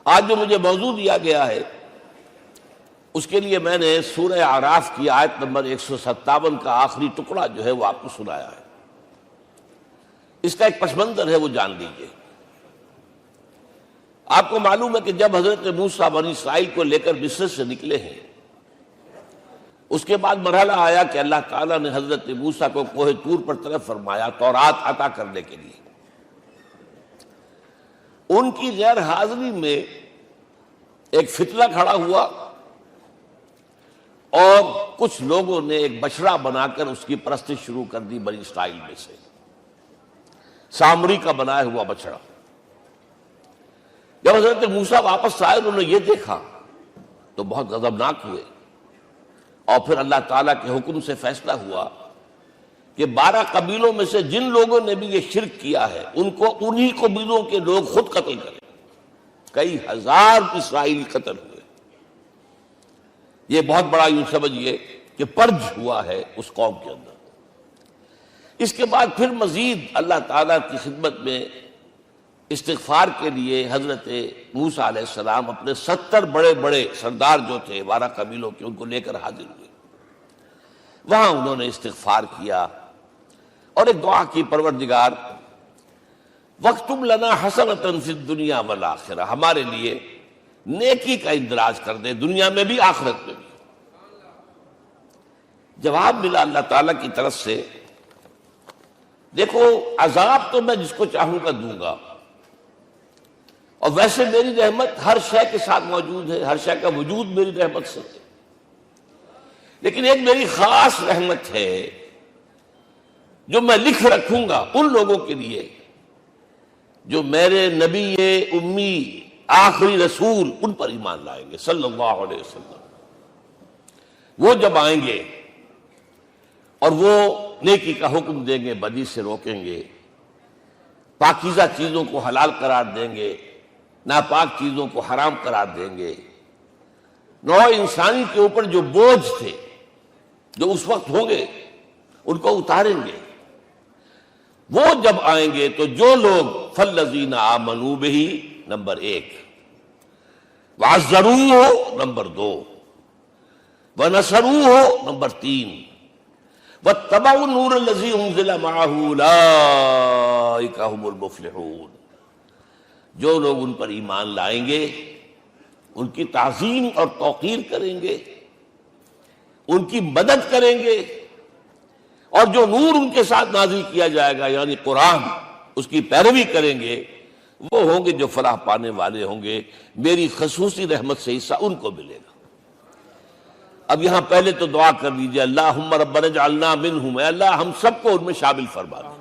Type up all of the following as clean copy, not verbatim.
آج جو مجھے موضوع دیا گیا ہے اس کے لیے میں نے سورہ اعراف کی آیت نمبر 157 کا آخری ٹکڑا جو ہے وہ آپ کو سنایا ہے۔ اس کا ایک پس منظر ہے وہ جان لیجیے۔ آپ کو معلوم ہے کہ جب حضرت موسیٰ بنی اسرائیل کو لے کر مصر سے نکلے ہیں، اس کے بعد مرحلہ آیا کہ اللہ تعالیٰ نے حضرت موسیٰ کو کوہ طور پر طلب فرمایا تورات عطا کرنے کے لیے۔ ان کی غیر حاضری میں ایک فتنہ کھڑا ہوا اور کچھ لوگوں نے ایک بچڑا بنا کر اس کی پرستش شروع کر دی بنی اسرائیل میں سے، سامری کا بنایا ہوا بچڑا۔ جب حضرت موسیٰ واپس آئے انہوں نے یہ دیکھا تو بہت غضبناک ہوئے، اور پھر اللہ تعالیٰ کے حکم سے فیصلہ ہوا کہ 12 قبیلوں میں سے جن لوگوں نے بھی یہ شرک کیا ہے ان کو انہی قبیلوں کے لوگ خود قتل کریں۔ کئی ہزار اسرائیلی قتل ہوئے۔ یہ بہت بڑا یوں سمجھیے کہ پرج ہوا ہے اس قوم کے اندر۔ اس کے بعد پھر مزید اللہ تعالیٰ کی خدمت میں استغفار کے لیے حضرت موسیٰ علیہ السلام اپنے 70 بڑے بڑے سردار جو تھے 12 قبیلوں کے ان کو لے کر حاضر ہوئے۔ وہاں انہوں نے استغفار کیا اور ایک دعا کی، پروردگار وَاكْتُبْ لَنَا حَسَنَةً فِي الدُّنْيَا وَالْآخِرَةِ، ہمارے لیے نیکی کا اندراج کر دے دنیا میں بھی آخرت میں بھی۔ جواب ملا اللہ تعالیٰ کی طرف سے، دیکھو عذاب تو میں جس کو چاہوں گا دوں گا، اور ویسے میری رحمت ہر شے کے ساتھ موجود ہے، ہر شے کا وجود میری رحمت سے ہے، لیکن ایک میری خاص رحمت ہے جو میں لکھ رکھوں گا ان لوگوں کے لیے جو میرے نبی امی آخری رسول ان پر ایمان لائیں گے صلی اللہ علیہ وسلم۔ وہ جب آئیں گے اور وہ نیکی کا حکم دیں گے، بدی سے روکیں گے، پاکیزہ چیزوں کو حلال قرار دیں گے، ناپاک چیزوں کو حرام قرار دیں گے، نوع انسانی کے اوپر جو بوجھ تھے جو اس وقت ہوں گے ان کو اتاریں گے۔ وہ جب آئیں گے تو جو لوگ فَالَّذِينَ آمَنُوا بِهِ نمبر 1، وَعَزَّرُوهُ نمبر 2، وَنَصَرُوهُ نمبر 3، وَاتَّبَعُوا النُّورَ الَّذِي أُنزِلَ مَعَهُ أُولَٰئِكَ هُمُ الْمُفْلِحُونَ۔ جو لوگ ان پر ایمان لائیں گے ان کی تعظیم اور توقیر کریں گے، ان کی مدد کریں گے، اور جو نور ان کے ساتھ نازل کیا جائے گا یعنی قرآن، اس کی پیروی کریں گے، وہ ہوں گے جو فلاح پانے والے ہوں گے، میری خصوصی رحمت سے حصہ ان کو ملے گا۔ اب یہاں پہلے تو دعا کر لیجئے، اللہم ربنا اجعلنا منہم، اے اللہ ہم سب کو ان میں شامل فرما دے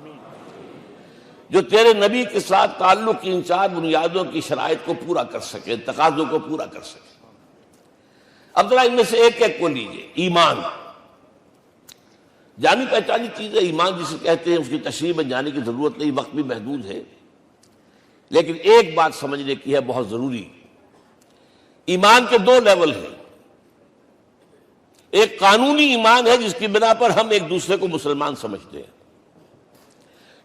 جو تیرے نبی کے ساتھ تعلق کی ان 4 بنیادوں کی شرائط کو پورا کر سکے، تقاضوں کو پورا کر سکے۔ اب ذرا ان میں سے ایک ایک کو لیجئے۔ ایمان جانی پہچانی چیز ہے، ایمان جسے کہتے ہیں، اس کی تشریح میں جانے کی ضرورت نہیں، وقت بھی محدود ہے، لیکن ایک بات سمجھنے کی ہے بہت ضروری۔ ایمان کے 2 لیول ہیں۔ ایک قانونی ایمان ہے جس کی بنا پر ہم ایک دوسرے کو مسلمان سمجھتے ہیں،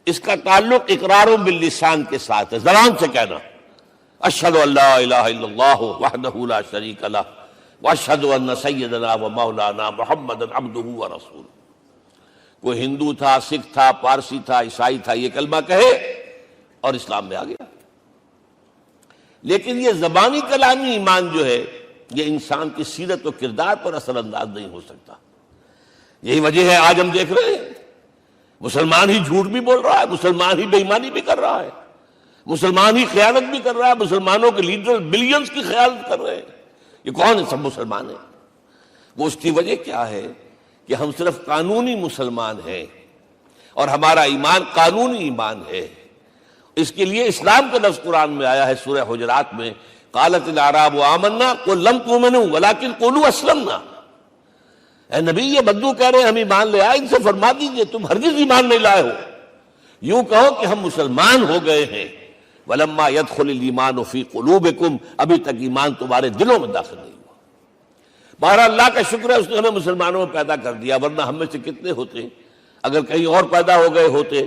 اس کا تعلق اقرار باللسان کے ساتھ ہے، زبان سے کہنا اشہد ان لا الہ الا اللہ وحدہ لا شریک لہ واشہد ان سیدنا و مولانا محمد عبدہ ورسولہ۔ کوئی ہندو تھا، سکھ تھا، پارسی تھا، عیسائی تھا، یہ کلمہ کہے اور اسلام میں آ گیا۔ لیکن یہ زبانی کلامی ایمان جو ہے یہ انسان کی سیرت و کردار پر اثر انداز نہیں ہو سکتا۔ یہی وجہ ہے آج ہم دیکھ رہے ہیں مسلمان ہی جھوٹ بھی بول رہا ہے، مسلمان ہی بے ایمانی بھی کر رہا ہے، مسلمان ہی خیانت بھی کر رہا ہے، مسلمانوں کے لیڈر بلینز کی خیانت کر رہے ہیں۔ یہ کون ہے؟ سب مسلمان ہیں۔ وہ اس کی وجہ کیا ہے کہ ہم صرف قانونی مسلمان ہیں اور ہمارا ایمان قانونی ایمان ہے۔ اس کے لیے اسلام کا لفظ قرآن میں آیا ہے سورہ حجرات میں، قالت الاعراب آمنا قل لم تؤمنوا ولکن قولوا اسلمنا۔ اے نبی یہ بدو کہہ رہے ہیں ہم ایمان لے آئے، ان سے فرما دیجئے تم ہرگز ایمان نہیں لائے ہو، یوں کہو کہ ہم مسلمان ہو گئے ہیں۔ ولما يدخل الايمان في قلوبكم، ابھی تک ایمان تمہارے دلوں میں داخل نہیں ہوا۔ بہرحال اللہ کا شکر ہے اس نے ہمیں مسلمانوں میں پیدا کر دیا، ورنہ ہم میں سے کتنے ہوتے اگر کہیں اور پیدا ہو گئے ہوتے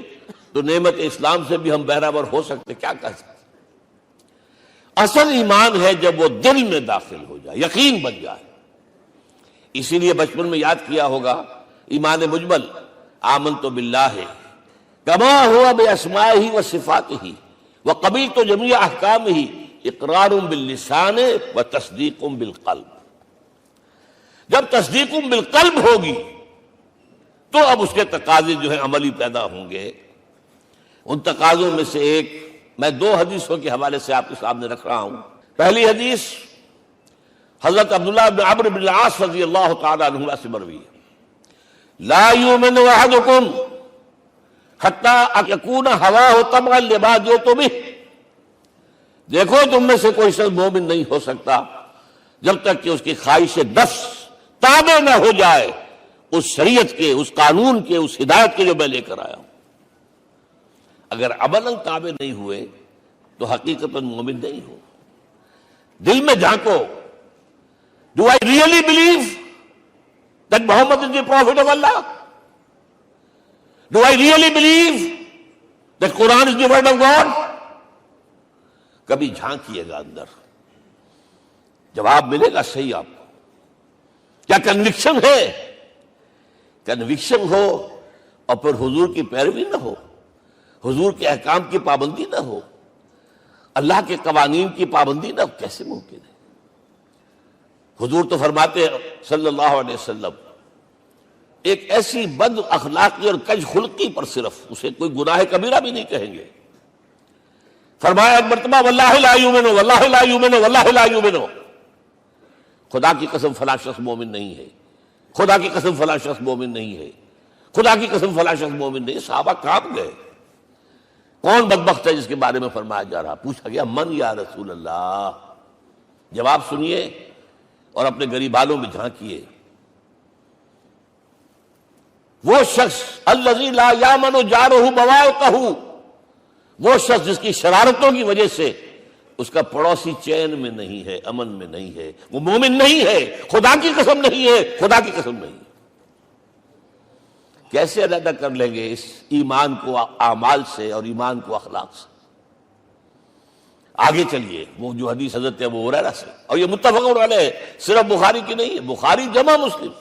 تو نعمت اسلام سے بھی ہم بہرہ ور ہو سکتے، کیا کہہ سکتے۔ اصل ایمان ہے جب وہ دل میں داخل ہو جائے، یقین بن جائے۔ اسی لیے بچپن میں یاد کیا ہوگا ایمان مجمل، آمنت باللہ کما ہوا باسمائہ و صفاتہ وقبلت جمیع احکامہ اقرار باللسان و تصدیق بالقلب۔ جب تصدیق بالقلب ہوگی تو اب اس کے تقاضے جو ہیں عملی پیدا ہوں گے۔ ان تقاضوں میں سے ایک میں 2 حدیثوں کے حوالے سے آپ کے سامنے رکھ رہا ہوں۔ پہلی حدیث حضرت عبداللہ بن عمرو بن العاص رضی اللہ تعالی عنہما سے مروی ہے، لا یؤمن احدکم حتی یکون ہواہ طبعا لما جئت بہ۔ دیکھو تم میں سے کوئی شخص مومن نہیں ہو سکتا جب تک کہ اس کی خواہش نفس تابع نہ ہو جائے اس شریعت کے، اس قانون کے، اس ہدایت کے جو میں لے کر آیا ہوں۔ اگر عملاً تابع نہیں ہوئے تو حقیقتاً مومن نہیں ہو۔ دل میں جھانکو، Do I really believe that Muhammad is the Prophet of Allah? Do I really believe that Quran is the word of God? کبھی جھانکیے گا اندر، جواب ملے گا صحیح آپ کو۔ کیا کنوکشن ہے؟ کنوکشن ہو اور پھر حضور کی پیروی نہ ہو، حضور کے احکام کی پابندی نہ ہو، اللہ کے قوانین کی پابندی نہ ہو، کیسے ممکن ہے؟ حضور تو فرماتے ہیں صلی اللہ علیہ وسلم، ایک ایسی بد اخلاقی اور کج خلقی پر صرف اسے کوئی گناہ کبیرہ بھی نہیں کہیں گے۔ فرمایا ایک مرتبہ واللہ لا یؤمن، واللہ لا یؤمن، واللہ لا یؤمن، خدا کی قسم فلاں شخص مومن نہیں ہے، خدا کی قسم فلاں شخص مومن نہیں ہے، خدا کی قسم فلاں شخص مومن نہیں۔ صحابہ کانپ گئے، کون بدبخت ہے جس کے بارے میں فرمایا جا رہا؟ پوچھا گیا من یا رسول اللہ؟ جواب سنیے اور اپنے غریبانوں میں جھانکیے۔ وہ شخص الذی لا یامن جارہ بوائقہ، وہ شخص جس کی شرارتوں کی وجہ سے اس کا پڑوسی چین میں نہیں ہے، امن میں نہیں ہے، وہ مومن نہیں ہے، خدا کی قسم نہیں ہے، خدا کی قسم نہیں ہے۔ کیسے علیحدہ کر لیں گے اس ایمان کو اعمال سے اور ایمان کو اخلاق سے؟ آگے چلیے، وہ جو حدیث حضرت ابو ہریرہ سے، اور یہ متفق علیہ، صرف بخاری کی نہیں ہے، بخاری جمع مسلم۔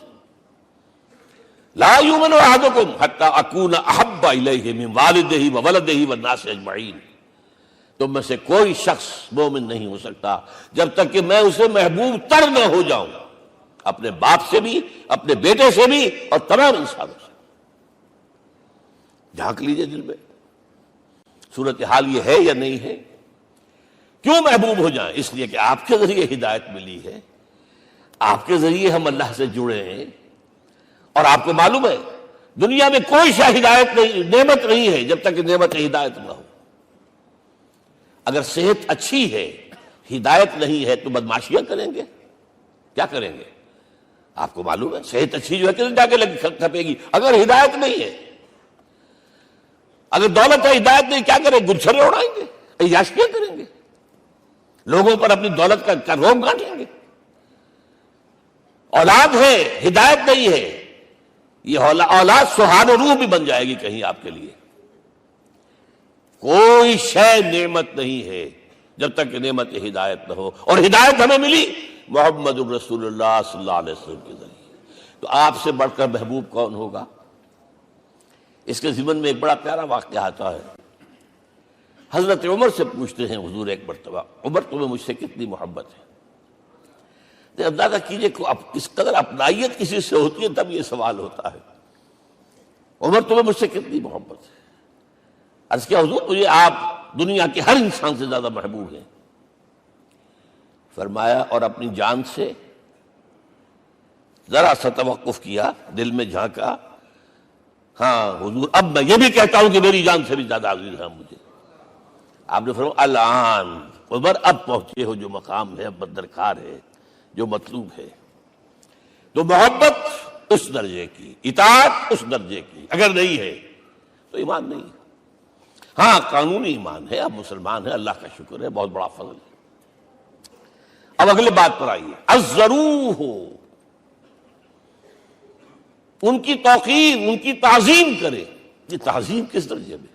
لا یؤمن احدکم حتی اکون احب الیہ من والدہ وولدہ والناس اجمعین۔ تم میں سے کوئی شخص مومن نہیں ہو سکتا جب تک کہ میں اسے محبوب تر نہ ہو جاؤں، اپنے باپ سے بھی، اپنے بیٹے سے بھی، اور تمام انسانوں سے۔ جھانک لیجئے دل میں، صورتحال یہ ہے یا نہیں ہے؟ کیوں محبوب ہو جائیں؟ اس لیے کہ آپ کے ذریعے ہدایت ملی ہے، آپ کے ذریعے ہم اللہ سے جڑے ہیں، اور آپ کو معلوم ہے دنیا میں کوئی شے ہدایت نہیں، نعمت نہیں ہے جب تک کہ نعمت ہدایت نہ ہو۔ اگر صحت اچھی ہے، ہدایت نہیں ہے، تو بدماشیاں کریں گے، کیا کریں گے؟ آپ کو معلوم ہے صحت اچھی جو ہے کہ جا کے کھپے گی، اگر ہدایت نہیں ہے۔ اگر دولت ہے، ہدایت نہیں، کیا کریں؟ گلچھرے اڑائیں گے، عیاشیاں کریں گے، لوگوں پر اپنی دولت کا روب گانٹیں گے۔ اولاد ہے، ہدایت نہیں ہے، یہ اولاد سہان و روح بھی بن جائے گی کہیں آپ کے لیے۔ کوئی شے نعمت نہیں ہے جب تک کہ نعمت ہدایت نہ ہو، اور ہدایت ہمیں ملی محمد الرسول اللہ صلی اللہ علیہ وسلم کے ذریعے۔ تو آپ سے بڑھ کر محبوب کون ہوگا؟ اس کے ضمن میں ایک بڑا پیارا واقعہ آتا ہے۔ حضرت عمر سے پوچھتے ہیں حضور ایک مرتبہ، عمر تمہیں مجھ سے کتنی محبت ہے؟ اندازہ کیجئے کہ اس قدر اپنائیت کسی سے ہوتی ہے تب یہ سوال ہوتا ہے، عمر تمہیں مجھ سے کتنی محبت ہے؟ عرض کیا حضور مجھے آپ دنیا کے ہر انسان سے زیادہ محبوب ہیں۔ فرمایا اور اپنی جان سے؟ ذرا سا توقف کیا، دل میں جھانکا، ہاں حضور اب میں یہ بھی کہتا ہوں کہ میری جان سے بھی زیادہ عزیز ہے مجھے۔ آپ نے فرمایا الان عمر اب پہنچے ہو جو مقام ہے، اب درکار ہے، جو مطلوب ہے۔ تو محبت اس درجے کی، اطاعت اس درجے کی اگر نہیں ہے تو ایمان نہیں ہے۔ ہاں قانونی ایمان ہے، اب مسلمان ہے، اللہ کا شکر ہے، بہت بڑا فضل ہے۔ اب اگلے بات پر آئیے، الضروح، ان کی توقیر، ان کی تعظیم کرے۔ یہ تعظیم کس درجے میں؟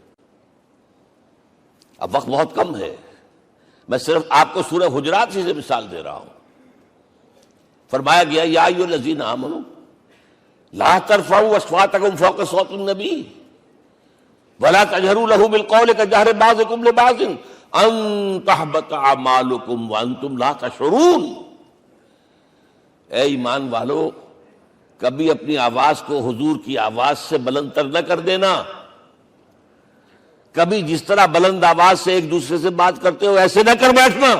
اب وقت بہت کم ہے، میں صرف آپ کو سورہ حجرات سے مثال دے رہا ہوں. فرمایا گیا یا ایھا الذین آمنوا لا ترفعوا اصواتکم فوق صوت النبی ولا تجہروا لہ بالقول کجہر بعضکم لبعض ان تحبط اعمالکم وانتم لا تشعرون. اے ایمان والو، کبھی اپنی آواز کو حضور کی آواز سے بلند تر نہ کر دینا. کبھی جس طرح بلند آواز سے ایک دوسرے سے بات کرتے ہو ایسے نہ کر بیٹھنا،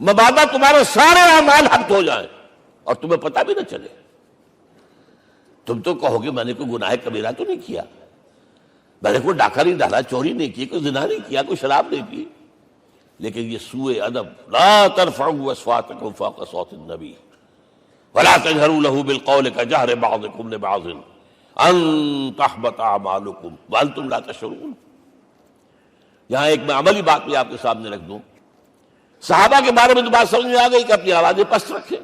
مبادا تمہارے سارے اعمال حق ہو جائیں اور تمہیں پتہ بھی نہ چلے. تم تو کہو گے میں نے کوئی گناہ کبیرہ تو نہیں کیا، میں نے کوئی ڈاکہ نہیں ڈالا، چوری نہیں کی، کوئی زنا نہیں کیا، کوئی شراب نہیں پی، لیکن یہ سوء ادب لا ترفعوا اصواتکم فوق صوت النبی ولا تجہروا لہ بالقول کجہر بعضکم لبعض ان تحبط اعمالکم وانتم لا تشعرون. یہاں ایک میں عملی بات بھی آپ کے سامنے رکھ دوں. صحابہ کے بارے میں تو بات سمجھ میں آ گئی کہ اپنی آوازیں پست رکھیں.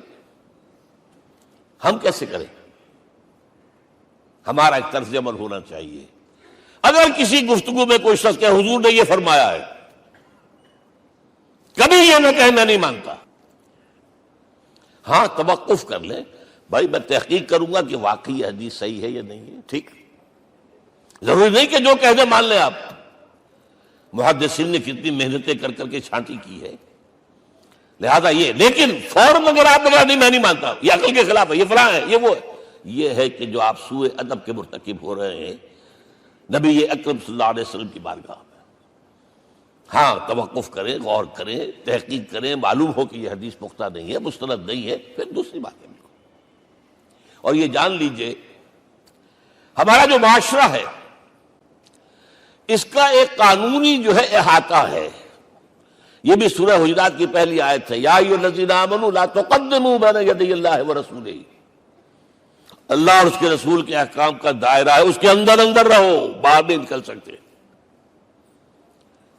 ہم کیسے کریں؟ ہمارا ایک طرز عمل ہونا چاہیے. اگر کسی گفتگو میں کوئی شخص کہ حضور نے یہ فرمایا ہے، کبھی یہ نہ کہے میں نہیں مانتا. ہاں توقف کر لیں، بھائی میں تحقیق کروں گا کہ واقعی یہ حدیث صحیح ہے یا نہیں ہے. ٹھیک، ضروری نہیں کہ جو کہہ دے مان لیں آپ. محدثین نے کتنی محنتیں کر کر کے چھانٹی کی ہے، لہذا یہ. لیکن فوراً اگر آپ بتا نہیں میں نہیں مانتا، یہ عقل کے خلاف ہے، یہ فلاں ہے، یہ وہ ہے، یہ ہے کہ جو آپ سوء ادب کے مرتکب ہو رہے ہیں نبی اکرم صلی اللہ علیہ وسلم کی بارگاہ میں. ہاں توقف کریں، غور کریں، تحقیق کریں، معلوم ہو کہ یہ حدیث پختہ نہیں ہے، مستند نہیں ہے، پھر دوسری بات ہے. اور یہ جان لیجئے ہمارا جو معاشرہ ہے اس کا ایک قانونی جو ہے احاطہ ہے. یہ بھی سورہ حجرات کی پہلی آیت ہے، یا ایھا الذین آمنوا لا تقدموا بین یدی اللہ ورسولہ. اللہ اور اس کے رسول کے احکام کا دائرہ ہے، اس کے اندر اندر رہو، باہر نہیں نکل سکتے.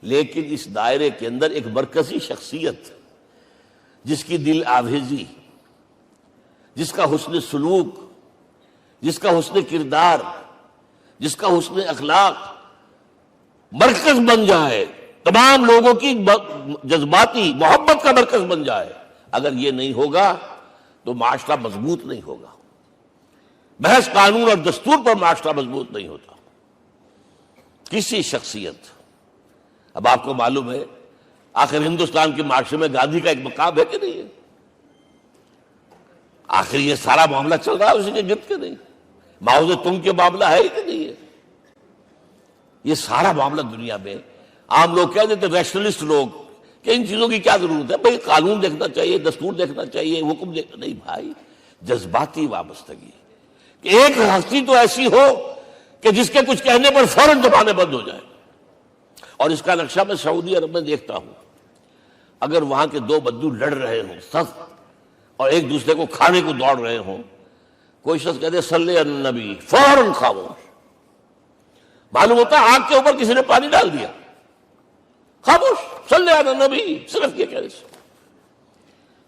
لیکن اس دائرے کے اندر ایک مرکزی شخصیت جس کی دل آویزی، جس کا حسن سلوک، جس کا حسن کردار، جس کا حسن اخلاق مرکز بن جائے، تمام لوگوں کی جذباتی محبت کا مرکز بن جائے، اگر یہ نہیں ہوگا تو معاشرہ مضبوط نہیں ہوگا. محض قانون اور دستور پر معاشرہ مضبوط نہیں ہوتا. کسی شخصیت، اب آپ کو معلوم ہے آخر ہندوستان کے معاشرے میں گاندھی کا ایک مقام ہے کہ نہیں ہے؟ آخر یہ سارا معاملہ چل رہا ہے اسی کے گرد کے نہیں؟ ماؤ زے تنگ کے معاملہ ہے کہ نہیں ہے؟ یہ سارا معاملہ دنیا میں عام لوگ کہہ دیتے، ریشنلسٹ لوگ، کہ ان چیزوں کی کیا ضرورت ہے؟ بھائی قانون دیکھنا چاہیے، دستور دیکھنا چاہیے، حکم دیکھنا. نہیں بھائی، جذباتی وابستگی کہ ایک ہستی تو ایسی ہو کہ جس کے کچھ کہنے پر فوراً زبانیں بند ہو جائیں. اور اس کا نقشہ میں سعودی عرب میں دیکھتا ہوں، اگر وہاں کے دو بدو لڑ رہے ہوں سخت اور ایک دوسرے کو کھانے کو دوڑ رہے ہوں، کوئی شخص کہتے صلی علی النبی، فوراً خاموش. معلوم ہوتا ہے آگ کے اوپر کسی نے پانی ڈال دیا، خاموش، صلی علی النبی، صرف یہ کہنے سے.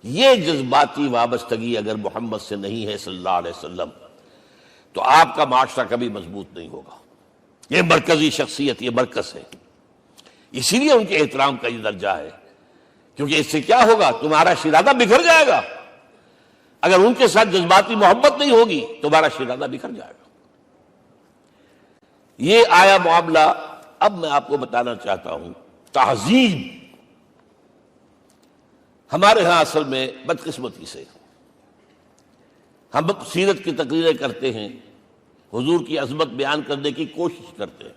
یہ جذباتی وابستگی اگر محمد سے نہیں ہے صلی اللہ علیہ وسلم تو آپ کا معاشرہ کبھی مضبوط نہیں ہوگا. یہ مرکزی شخصیت، یہ مرکز ہے. اسی لیے ان کے احترام کا یہ درجہ ہے، کیونکہ اس سے کیا ہوگا؟ تمہارا شیرازہ بکھر جائے گا. اگر ان کے ساتھ جذباتی محبت نہیں ہوگی تمہارا شیرازہ بکھر جائے گا. یہ آیا معاملہ. اب میں آپ کو بتانا چاہتا ہوں تہذیب. ہمارے ہاں اصل میں بدقسمتی سے ہم سیرت کی تقریریں کرتے ہیں، حضور کی عظمت بیان کرنے کی کوشش کرتے ہیں.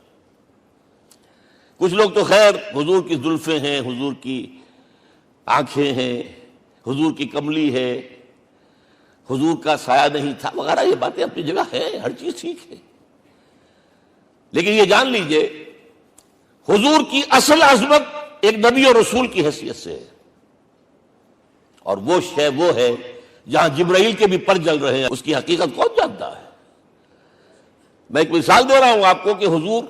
کچھ لوگ تو خیر حضور کی زلفیں ہیں، حضور کی آنکھیں ہیں، حضور کی کملی ہے، حضور کا سایہ نہیں تھا وغیرہ، یہ باتیں اپنی جگہ ہے، ہر چیز ٹھیک ہے. لیکن یہ جان لیجئے حضور کی اصل عظمت ایک نبی اور رسول کی حیثیت سے ہے، اور وہ شے وہ ہے جہاں جبرائیل کے بھی پر جل رہے ہیں. اس کی حقیقت کون جانتا ہے؟ میں ایک مثال دے رہا ہوں آپ کو کہ حضور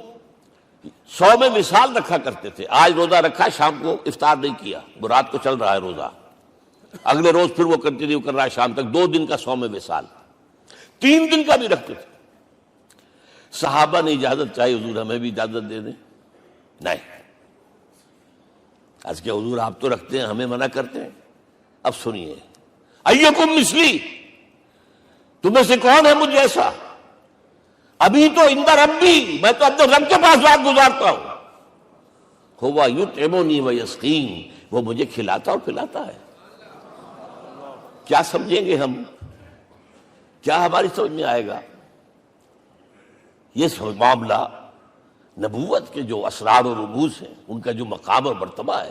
100 میں مثال رکھا کرتے تھے. آج روزہ رکھا، شام کو افطار نہیں کیا، وہ رات کو چل رہا ہے روزہ، اگلے روز پھر وہ کنٹینیو کر رہا ہے شام تک. 2 دن کا 100 میں مثال، 3 دن کا بھی رکھتے تھے. صحابہ نے اجازت چاہی، حضور ہمیں بھی اجازت دے دیں. نہیں، آج کے حضور آپ تو رکھتے ہیں، ہمیں منع کرتے ہیں۔ اب سنیے، ایکم مثلی، تمہیں سے کون ہے مجھ جیسا؟ ابھی تو اندر ربی، میں تو اپنے رب کے پاس رات گزارتا ہوں۔ ہوا یطعمنی ویسقین، وہ مجھے کھلاتا اور پلاتا ہے۔ کیا سمجھیں گے ہم؟ کیا ہماری سمجھ میں آئے گا؟ یہ معاملہ نبوت کے جو اسرار اور رموز ہیں، ان کا جو مقام اور مرتبہ ہے،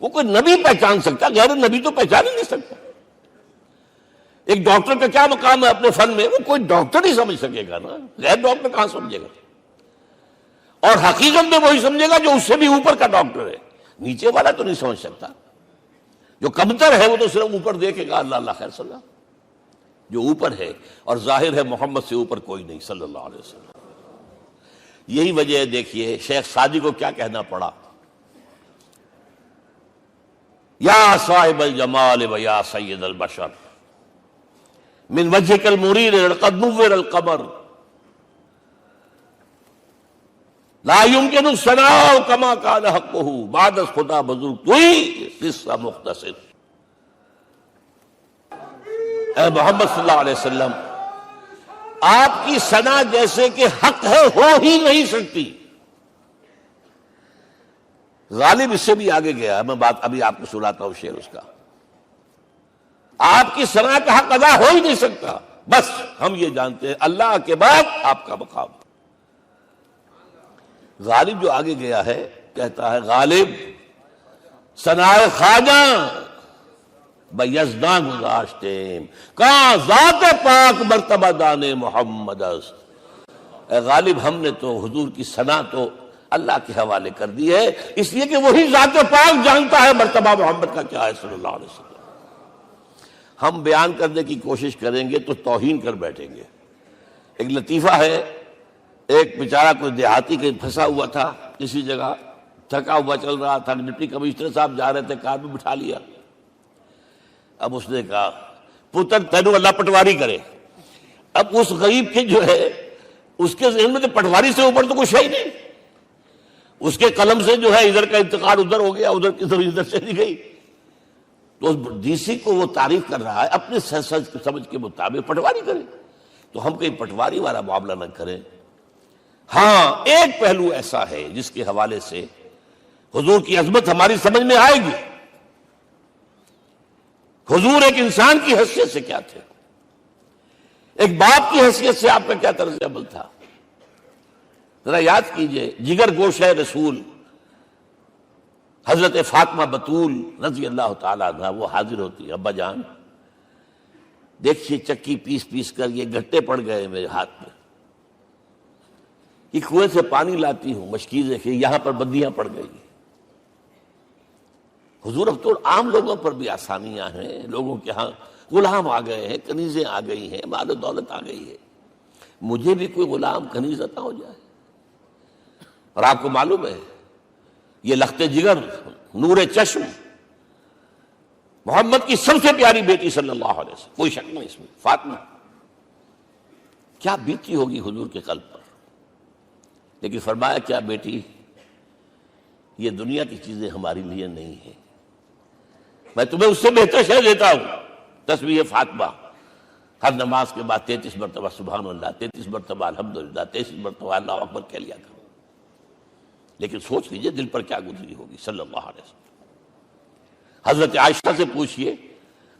وہ کوئی نبی پہچان سکتا، غیر نبی تو پہچان ہی نہیں سکتا۔ ایک ڈاکٹر کا کیا مقام ہے اپنے فن میں، وہ کوئی ڈاکٹر ہی سمجھ سکے گا نا، غیر ڈاکٹر کہاں سمجھے گا؟ اور حقیقت میں وہی سمجھے گا جو اس سے بھی اوپر کا ڈاکٹر ہے، نیچے والا تو نہیں سمجھ سکتا۔ جو کمتر ہے وہ تو صرف اوپر دیکھے گا، اللہ اللہ خیر صلی اللہ۔ جو اوپر ہے اور ظاہر ہے محمد سے اوپر کوئی نہیں صلی اللہ علیہ وسلم۔ یہی وجہ ہے، دیکھیے شیخ سعدی کو کیا کہنا پڑا، یا صاحب الجمال و یا سید البشر من وجهك المرير قد نور القمر لا يمكن الثناء كما كان حقه بعد از خدا بزرگ توئی قصہ مختصر۔ اے محمد صلی اللہ علیہ وسلم، آپ کی ثنا جیسے کہ حق ہے ہو ہی نہیں سکتی۔ غالب اس سے بھی آگے گیا، میں بات ابھی آپ کو سناتا ہوں شعر اس کا۔ آپ کی ثنا کا حق ادا ہو ہی نہیں سکتا، بس ہم یہ جانتے ہیں اللہ کے بعد آپ کا مقام۔ غالب جو آگے گیا ہے کہتا ہے، غالب ثنائے خواجہ بیزداں گزاشتیم کہاں ذات پاک مرتبہ دان محمد است۔ اے غالب، ہم نے تو حضور کی ثنا تو اللہ کے حوالے کر دی ہے، اس لیے کہ وہی ذات پاک جانتا ہے مرتبہ محمد کا کیا ہے صلی اللہ علیہ وسلم۔ ہم بیان کرنے کی کوشش کریں گے تو توہین کر بیٹھیں گے۔ ایک لطیفہ ہے، ایک بیچارہ کوئی دیہاتی کہیں پھنسا ہوا تھا کسی جگہ، تھکا ہوا چل رہا تھا، ڈپٹی کمشنر صاحب جا رہے تھے، کار میں بٹھا لیا۔ اب اس نے کہا، پتر تینوں اللہ پٹواری کرے۔ اب اس غریب کے جو ہے اس کے ذہن میں تو پٹواری سے اوپر تو کچھ ہے ہی نہیں، اس کے قلم سے جو ہے ادھر کا انتقال ادھر ہو گیا، ادھر کی ادھر چلی گئی۔ تو ڈی سی کو وہ تعریف کر رہا ہے، اپنے سمجھ کے مطابق پٹواری کرے، تو ہم کہیں پٹواری والا معاملہ نہ کریں۔ ہاں، ایک پہلو ایسا ہے جس کے حوالے سے حضور کی عظمت ہماری سمجھ میں آئے گی۔ حضور ایک انسان کی حیثیت سے کیا تھے، ایک باپ کی حیثیت سے آپ کا کیا طرز عمل تھا۔ ذرا یاد کیجئے، جگر گوشہ رسول حضرت فاطمہ بطول رضی اللہ تعالیٰ عنہ وہ حاضر ہوتی ہے، ابا جان دیکھیے چکی پیس پیس کر یہ گھٹے پڑ گئے میرے ہاتھ میں، یہ کنویں سے پانی لاتی ہوں، مشکیزیں کہ یہاں پر بندیاں پڑ گئی۔ حضور اب تو عام لوگوں پر بھی آسانیاں ہیں، لوگوں کے ہاں غلام آ گئے ہیں، کنیزیں آ گئی ہیں، مال و دولت آ گئی ہے، مجھے بھی کوئی غلام کنیز عطا ہو جائے۔ اور آپ کو معلوم ہے یہ لخت جگر نور چشم محمد کی سب سے پیاری بیٹی صلی اللہ علیہ وسلم، کوئی شک نہیں اس میں، فاطمہ، کیا بیتی ہوگی حضور کے قلب پر۔ لیکن فرمایا، کیا بیٹی، یہ دنیا کی چیزیں ہمارے لیے نہیں ہیں، میں تمہیں اس سے بہتر شے دیتا ہوں۔ تسبیح فاطمہ ہر نماز کے بعد 33 مرتبہ سبحان اللہ، 33 مرتبہ الحمدللہ، 33 مرتبہ اللہ اکبر کہہ لیا کرو۔ لیکن سوچ لیجئے دل پر کیا گزری ہوگی صلی اللہ علیہ وسلم۔ حضرت عائشہ سے پوچھئے،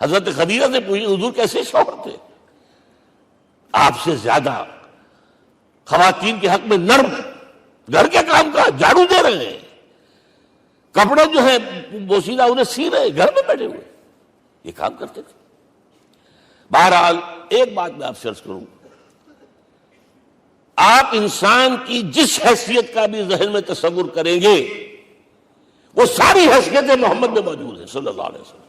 حضرت خدیجہ سے پوچھئے، حضور کیسے شوہر تھے؟ آپ سے زیادہ خواتین کے حق میں نرم، گھر کے کام کا جھاڑو دے رہے ہیں، کپڑے جو ہے بوسیدہ انہیں سی رہے، گھر میں بیٹھے ہوئے یہ کام کرتے تھے۔ بہرحال ایک بات میں آپ سے عرض کروں، آپ انسان کی جس حیثیت کا بھی ذہن میں تصور کریں گے وہ ساری حیثیتیں محمد میں موجود ہیں صلی اللہ علیہ وسلم۔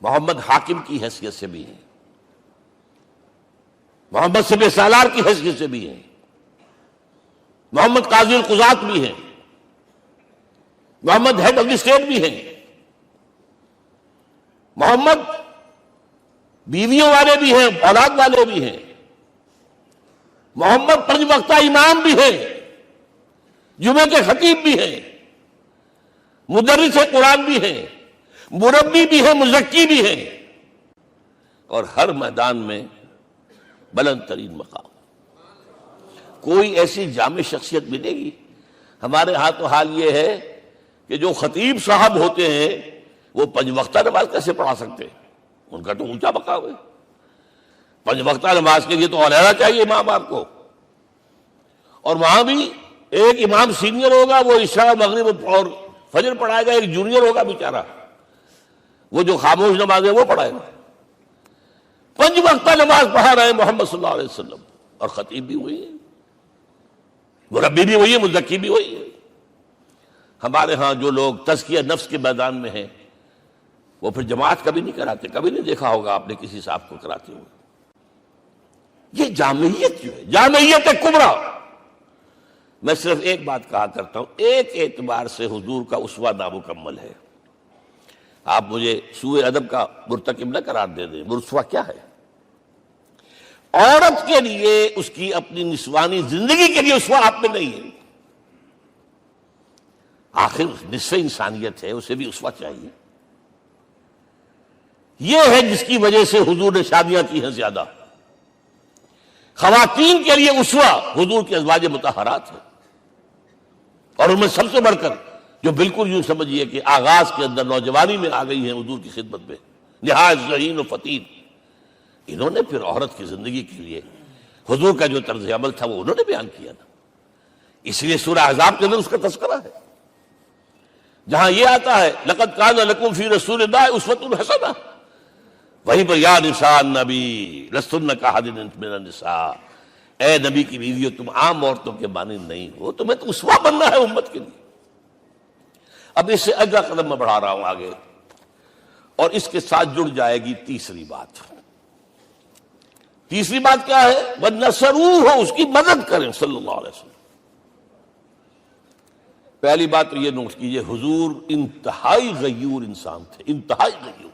محمد حاکم کی حیثیت سے بھی ہیں، محمد سب سالار کی حیثیت سے بھی ہیں، محمد قاضی القضات بھی ہیں، محمد ہیڈ آف دی اسٹیٹ بھی ہیں، محمد بیویوں والے بھی ہیں، اولاد والے بھی ہیں، محمد 5 وقتہ امام بھی ہیں، جمعے کے خطیب بھی ہیں، مدرس قرآن بھی ہیں، مربی بھی ہیں، مزکی بھی ہیں، اور ہر میدان میں بلند ترین مقام۔ کوئی ایسی جامع شخصیت ملے گی؟ ہمارے ہاں تو حال یہ ہے کہ جو خطیب صاحب ہوتے ہیں وہ 5 وقتہ نماز کیسے پڑھا سکتے ہیں؟ ان کا تو اونچا مقام ہے۔ 5 وقتہ نماز کے لیے تو علیحدہ چاہیے امام آپ کو، اور وہاں بھی ایک امام سینئر ہوگا، وہ عشاء مغرب اور فجر پڑھائے گا، ایک جونیئر ہوگا بیچارہ، وہ جو خاموش نماز ہے وہ پڑھائے گا۔ 5 وقتہ نماز پڑھا رہے ہیں محمد صلی اللہ علیہ وسلم، اور خطیب بھی وہی ہے، مربی بھی وہی ہے، مزکی بھی وہی ہے۔ ہمارے ہاں جو لوگ تزکیہ نفس کے میدان میں ہیں وہ پھر جماعت کبھی نہیں کراتے، کبھی نہیں دیکھا ہوگا آپ نے کسی صاحب کو کراتے ہوئے۔ یہ جامعیت جو ہے، جامعیت کبریٰ۔ میں صرف ایک بات کہا کرتا ہوں، ایک اعتبار سے حضور کا اسوہ نامکمل ہے۔ آپ مجھے سوء ادب کا مرتکب نہ قرار دے دیں، اسوہ کیا ہے؟ عورت کے لیے اس کی اپنی نسوانی زندگی کے لیے اسوہ آپ میں نہیں ہے۔ آخر نصف انسانیت ہے، اسے بھی اسوہ چاہیے۔ یہ ہے جس کی وجہ سے حضور نے شادیاں کی ہیں زیادہ۔ خواتین کے لیے اسوہ حضور کے ازواج مطہرات ہیں، اور ان میں سب سے بڑھ کر جو بالکل یوں سمجھیے کہ آغاز کے اندر نوجوانی میں آ گئی ہیں حضور کی خدمت میں، نہایت ذہین و فتین، انہوں نے پھر عورت کی زندگی کے لیے حضور کا جو طرز عمل تھا وہ انہوں نے بیان کیا نا۔ اس لیے سورہ احزاب کے اندر اس کا تذکرہ ہے، جہاں یہ آتا ہے لقد کان لکم فی رسول اللہ اسوۃ حسنہ، وہیں پر یا نساء النبی لستن کاحد من النساء، اے نبی کی بیویوں تم عام عورتوں کے مانند نہیں ہو، تمہیں تو اسوہ بننا ہے امت کے لیے۔ اب اس سے اگلا قدم میں بڑھا رہا ہوں آگے، اور اس کے ساتھ جڑ جائے گی تیسری بات۔ تیسری بات کیا ہے؟ وَنَصَرُوهُ، اس کی مدد کریں صلی اللہ علیہ وسلم۔ پہلی بات تو یہ نوٹ کیجئے، حضور انتہائی غیور انسان تھے، انتہائی غیور۔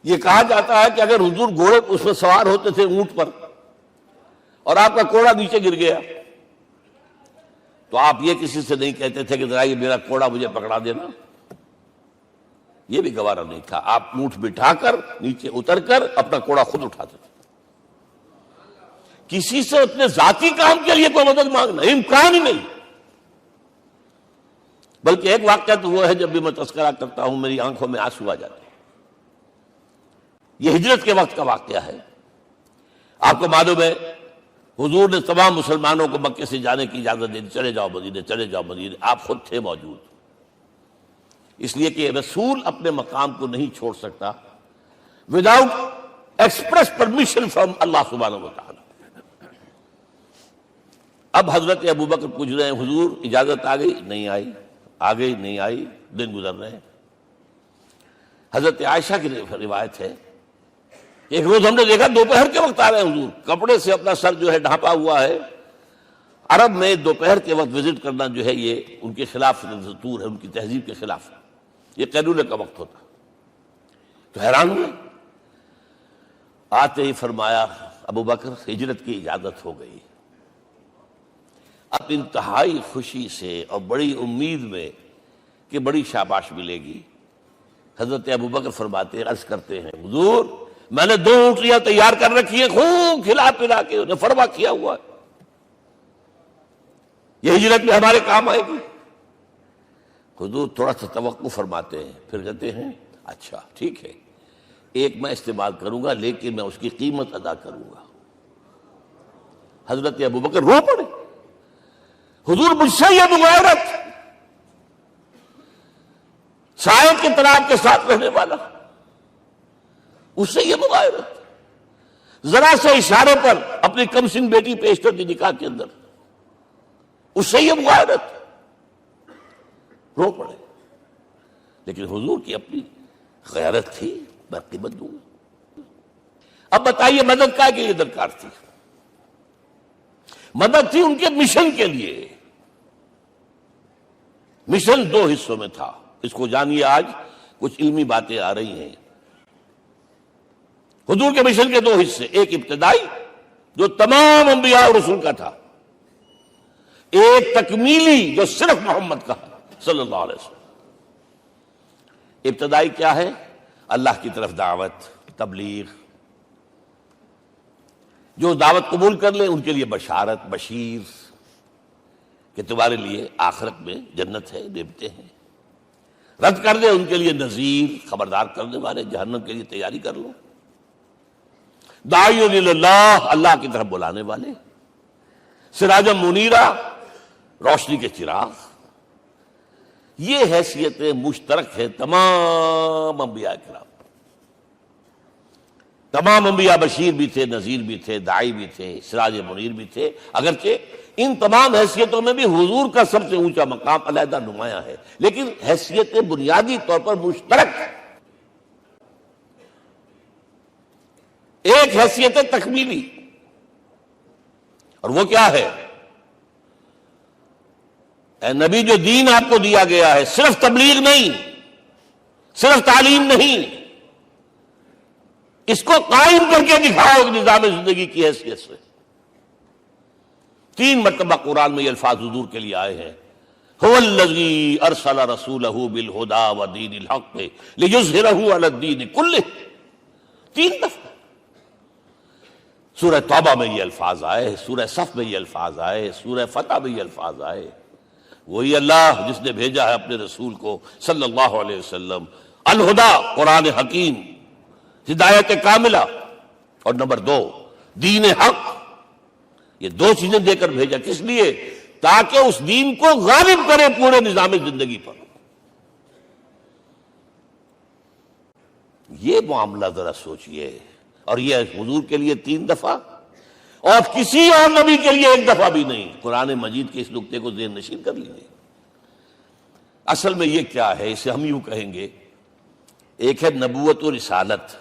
یہ کہا جاتا ہے کہ اگر حضور گھوڑے اس میں سوار ہوتے تھے اونٹ پر، اور آپ کا کوڑا نیچے گر گیا، تو آپ یہ کسی سے نہیں کہتے تھے کہ ذرا یہ میرا کوڑا مجھے پکڑا دینا، یہ بھی گوارا نہیں تھا۔ آپ اونٹ بٹھا کر نیچے اتر کر اپنا کوڑا خود اٹھاتے تھے۔ کسی سے اپنے ذاتی کام کے لیے کوئی مدد مانگنا امکان ہی نہیں۔ بلکہ ایک واقعہ تو وہ ہے جب بھی میں تذکرہ کرتا ہوں میری آنکھوں میں آنسو آ جاتے ہیں۔ یہ ہجرت کے وقت کا واقعہ ہے۔ آپ کو معلوم ہے حضور نے تمام مسلمانوں کو مکے سے جانے کی اجازت دے دی، چلے جاؤ مدینے، چلے جاؤ مدینے، آپ خود تھے موجود، اس لیے کہ رسول اپنے مقام کو نہیں چھوڑ سکتا وداؤٹ ایکسپریس پرمیشن فرام اللہ سبحانہ و تعالی۔ اب حضرت ابوبکر پوچھ رہے ہیں حضور اجازت آ گئی؟ نہیں آئی۔ آ گئی؟ نہیں آئی۔ دن گزر رہے ہیں۔ حضرت عائشہ کی روایت ہے ایک روز ہم نے دیکھا دوپہر کے وقت آ رہے ہیں حضور، کپڑے سے اپنا سر جو ہے ڈھانپا ہوا ہے۔ عرب میں دوپہر کے وقت وزٹ کرنا جو ہے یہ ان کے خلاف دستور ہے، ان کی تہذیب کے خلاف، یہ قیلولے کا وقت ہوتا۔ تو حیران ہوئے، آتے ہی فرمایا ابوبکر ہجرت کی اجازت ہو گئی۔ اب انتہائی خوشی سے اور بڑی امید میں کہ بڑی شاباش ملے گی، حضرت ابوبکر فرماتے ہیں، عرض کرتے ہیں حضور میں نے 2 اونٹیاں تیار کر رکھی ہیں، خوب کھلا پلا کے انہیں فرما کیا ہوا ہے، یہ ہجرت میں ہمارے کام آئے گی۔ حضور تھوڑا سا توقع فرماتے ہیں، پھر کہتے ہیں اچھا ٹھیک ہے، ایک میں استعمال کروں گا لیکن میں اس کی قیمت ادا کروں گا۔ حضرت ابوبکر رو پڑے، حضور مجھ سے یہ مغایرت، سائے کے تناب کے ساتھ رہنے والا، اس سے یہ مغایرت، ذرا سے اشارے پر اپنی کم سن بیٹی پیش کر دی نکاح کے اندر، اس سے یہ مغایرت، رو پڑے۔ لیکن حضور کی اپنی غیرت تھی، میں قیمت دوں گا۔ اب بتائیے مدد کا کے لیے درکار تھی؟ مدد تھی ان کے مشن کے لیے۔ مشن 2 حصوں میں تھا، اس کو جانیے، آج کچھ علمی باتیں آ رہی ہیں۔ حضور کے مشن کے 2 حصے، ایک ابتدائی جو تمام انبیاء اور رسول کا تھا، ایک تکمیلی جو صرف محمد کا صلی اللہ علیہ وسلم۔ ابتدائی کیا ہے؟ اللہ کی طرف دعوت، تبلیغ۔ جو دعوت قبول کر لیں ان کے لیے بشارت، بشیر کہ تمہارے لیے آخرت میں جنت ہے، نعمتیں ہیں۔ رد کر دیں ان کے لیے نذیر، خبردار کرنے والے، جہنم کے لیے تیاری کر لو۔ داعی اللہ، اللہ کی طرف بلانے والے، سراجا منیرا، روشنی کے چراغ۔ یہ حیثیتیں مشترک ہے تمام انبیاء کرام۔ تمام انبیاء بشیر بھی تھے، نذیر بھی تھے، داعی بھی تھے، سراج منیر بھی تھے، اگرچہ ان تمام حیثیتوں میں بھی حضور کا سب سے اونچا مقام علیحدہ نمایاں ہے، لیکن حیثیتیں بنیادی طور پر مشترک۔ ایک حیثیت تکمیلی، اور وہ کیا ہے؟ اے نبی، جو دین آپ کو دیا گیا ہے صرف تبلیغ نہیں، صرف تعلیم نہیں، اس کو قائم کر کے دکھاؤ ایک نظام زندگی کی حیثیت سے۔ 3 مرتبہ قرآن میں یہ الفاظ حضور کے لیے آئے ہیں، هو الذی ارسل رسولہ بالہدی ودین الحق لیظہرہ علی الدین کلہ۔ 3 دفعہ سورہ توبہ میں یہ الفاظ آئے، سورہ صف میں یہ الفاظ آئے، سورہ فتح میں یہ الفاظ آئے۔ وہی اللہ جس نے بھیجا ہے اپنے رسول کو صلی اللہ علیہ وسلم، الہدا، قرآن حکیم، ہدایت کاملہ، اور نمبر 2 دین حق۔ یہ 2 چیزیں دے کر بھیجا، کس لیے؟ تاکہ اس دین کو غالب کرے پورے نظام زندگی پر۔ یہ معاملہ ذرا سوچئے، اور یہ حضور کے لیے 3 دفعہ، اور کسی اور نبی کے لیے 1 دفعہ بھی نہیں۔ قرآن مجید کے اس نقطے کو ذہن نشین کر لیجیے۔ اصل میں یہ کیا ہے؟ اسے ہم یوں کہیں گے، ایک ہے نبوت و رسالت،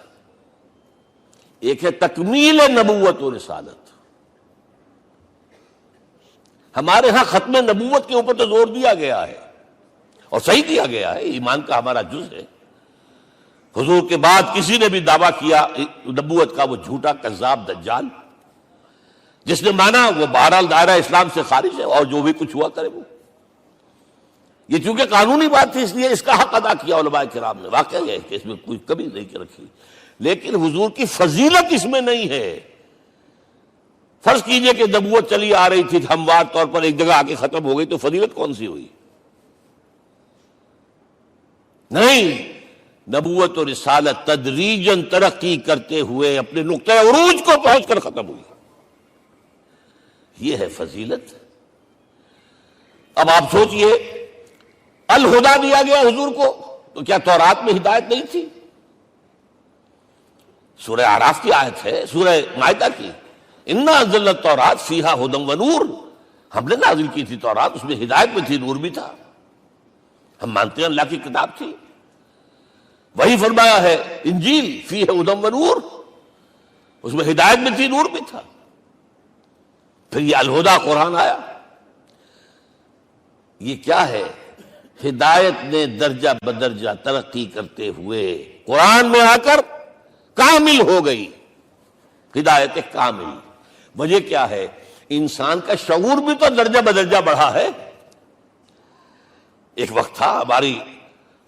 ایک ہے تکمیل نبوت و رسالت۔ ہمارے ہاں ختم نبوت کے اوپر تو زور دیا گیا ہے، اور صحیح دیا گیا ہے، ایمان کا ہمارا جز ہے۔ حضور کے بعد کسی نے بھی دعویٰ کیا نبوت کا، وہ جھوٹا، کذاب، دجال۔ جس نے مانا وہ بہرحال دائرہ اسلام سے خارج ہے، اور جو بھی کچھ ہوا کرے وہ۔ یہ چونکہ قانونی بات تھی، اس لیے اس کا حق ادا کیا علماء کرام نے۔ واقعہ یہ ہے کہ اس میں کوئی کمی نہیں رکھی، لیکن حضور کی فضیلت اس میں نہیں ہے۔ فرض کیجئے کہ نبوت چلی آ رہی تھی ہموار طور پر، ایک جگہ آ کے ختم ہو گئی، تو فضیلت کون سی ہوئی؟ نہیں، نبوت و رسالت تدریجاً ترقی کرتے ہوئے اپنے نقطۂ عروج کو پہنچ کر ختم ہوئی۔ یہ ہے فضیلت۔ اب آپ سوچئے، الہدا دیا گیا حضور کو، تو کیا تورات میں ہدایت نہیں تھی؟ سورہ اعراف کی آیت ہے، سورہ مائدہ کی، انا انزلنا التوراۃ فیہا ھدی ونور۔ ہم نے نازل کی تھی تورات، اس میں ہدایت بھی تھی، نور بھی تھا۔ ہم مانتے ہیں اللہ کی کتاب تھی۔ وہی فرمایا ہے انجیل فیہ ھدی ونور، اس میں ہدایت بھی تھی، نور بھی تھا۔ پھر یہ الہدا قرآن آیا۔ یہ کیا ہے؟ ہدایت نے درجہ بدرجہ ترقی کرتے ہوئے قرآن میں آ کر کامل ہو گئی، ہدایت کامل۔ وجہ کیا ہے؟ انسان کا شعور بھی تو درجہ بدرجہ بڑھا ہے۔ ایک وقت تھا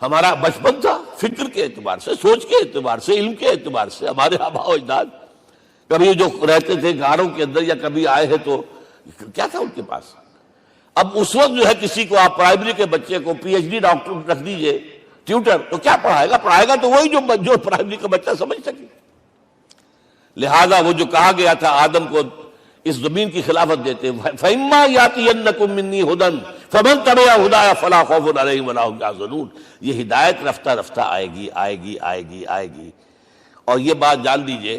ہمارا بچپن تھا، فکر کے اعتبار سے، سوچ کے اعتبار سے، علم کے اعتبار سے، ہمارے آباء و اجداد کبھی جو رہتے تھے غاروں کے اندر یا کبھی آئے ہیں تو کیا تھا ان کے پاس؟ اب اس وقت جو ہے کسی کو آپ پرائمری کے بچے کو پی ایچ ڈی ڈاکٹر رکھ دیجئے ٹیوٹر، تو کیا پڑھائے گا تو وہی جو پرائمری کا بچہ سمجھ سکے۔ لہذا وہ جو کہا گیا تھا آدم کو اس زمین کی خلافت دیتے، فَإِمَّا يَأْتِيَنَّكُم مِّنِّي هُدًى فَمَن تَبِعَ هُدَايَ فَلَا خَوْفٌ عَلَيْهِمْ وَلَا هُمْ يَحْزَنُونَ۔ یہ ہدایت رفتہ رفتہ آئے گی، آئے گی، آئے گی، آئے گی۔ اور یہ بات جان لیجئے،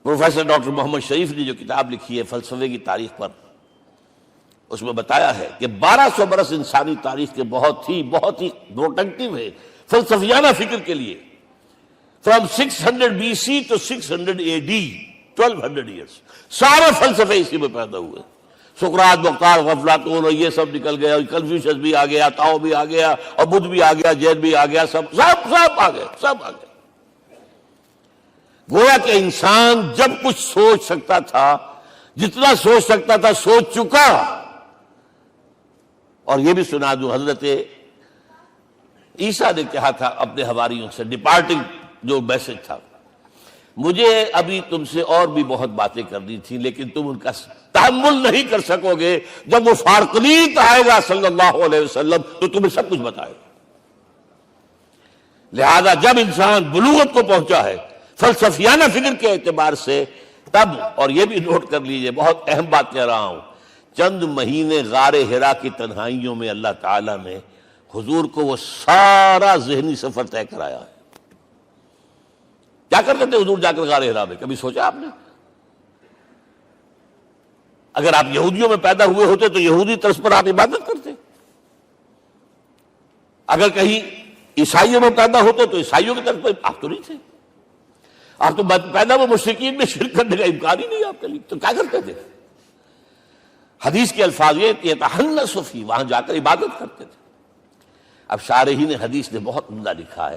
پروفیسر ڈاکٹر محمد شریف نے جو کتاب لکھی ہے فلسفے کی تاریخ پر، اس میں بتایا ہے کہ 1200 برس انسانی تاریخ کے بہت ہی پروڈکٹیو ہے فلسفیانہ فکر کے لیے۔ From 600 BC to 600 AD 1200 years, سارے فلسفے اسی میں پیدا ہوئے۔ سقراط، مختار، افلاطون اور یہ سب نکل گیا، کنفیوشس بھی آ گیا، تاؤ بھی آ گیا، اور بدھ بھی آ گیا، جین بھی آ گیا، سب آ گئے، سب آ گئے۔ گویا کہ انسان جب کچھ سوچ سکتا تھا، جتنا سوچ سکتا تھا سوچ چکا، اور یہ بھی سنا دوں، حضرت عیسیٰ نے کہا تھا اپنے حواریوں سے، ڈپارٹنگ جو میسج تھا، مجھے ابھی تم سے اور بھی بہت باتیں کرنی تھی لیکن تم ان کا تحمل نہیں کر سکو گے، جب وہ فارقلیت آئے گا صلی اللہ علیہ وسلم تو تمہیں سب کچھ بتائے گا۔ لہذا جب انسان بلوغت کو پہنچا ہے فلسفیانہ فکر کے اعتبار سے، تب، اور یہ بھی نوٹ کر لیجئے، بہت اہم بات کہہ رہا ہوں، چند مہینے غار حرا کی تنہائیوں میں اللہ تعالیٰ نے حضور کو وہ سارا ذہنی سفر طے کرایا ہے۔ کیا کرتے تھے حضور جا کر غار حرا میں؟ کبھی سوچا آپ نے؟ اگر آپ یہودیوں میں پیدا ہوئے ہوتے تو یہودی طرز پر آپ عبادت کرتے، اگر کہیں عیسائیوں میں پیدا ہوتے تو عیسائیوں کی طرف پر آپ تو نہیں تھے، آپ تو پیدا وہ مشرکین میں شرک کرنے کا امکان ہی نہیں آپ کے لیے، تو کیا کرتے تھے؟ حدیث کے الفاظ یہ یتحنث فی، وہاں جا کر عبادت کرتے تھے۔ اب شارحین حدیث نے بہت عمدہ لکھا ہے،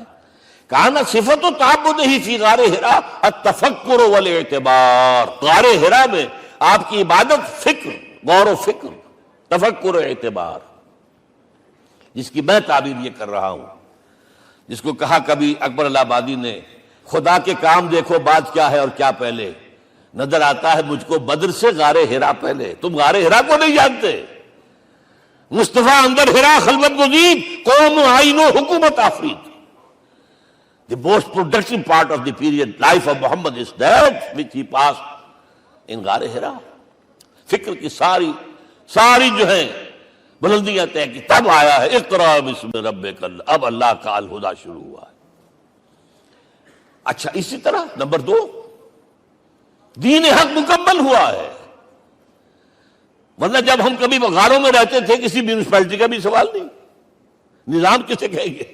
کانا صفت تعبدہ فی غار حرا التفکر والاعتبار، غار حرا میں آپ کی عبادت فکر، غور و فکر، تفکر و اعتبار، جس کی میں تعبیر یہ کر رہا ہوں، جس کو کہا کبھی اکبر الہ آبادی نے، خدا کے کام دیکھو بعد کیا ہے اور کیا پہلے، نظر آتا ہے مجھ کو بدر سے غار حرا پہلے۔ تم غار حرا کو نہیں جانتے، مصطفیٰ اندر حرا خلوت گزید، قوم آئین و حکومت آفرید۔ The most productive part of the period life of Muhammad is that which he passed in غار حرا۔ فکر کی ساری جو ہیں بلندیاں طے کی، تب آیا ہے اقرأ باسم ربک، اب اللہ کا الہدیٰ شروع ہوا ہے۔ اچھا، اسی طرح نمبر 2، دین حق مکمل ہوا ہے۔ ورنہ جب ہم کبھی غاروں میں رہتے تھے کسی میونسپلٹی کا بھی سوال نہیں، نظام کسے کہیں گے؟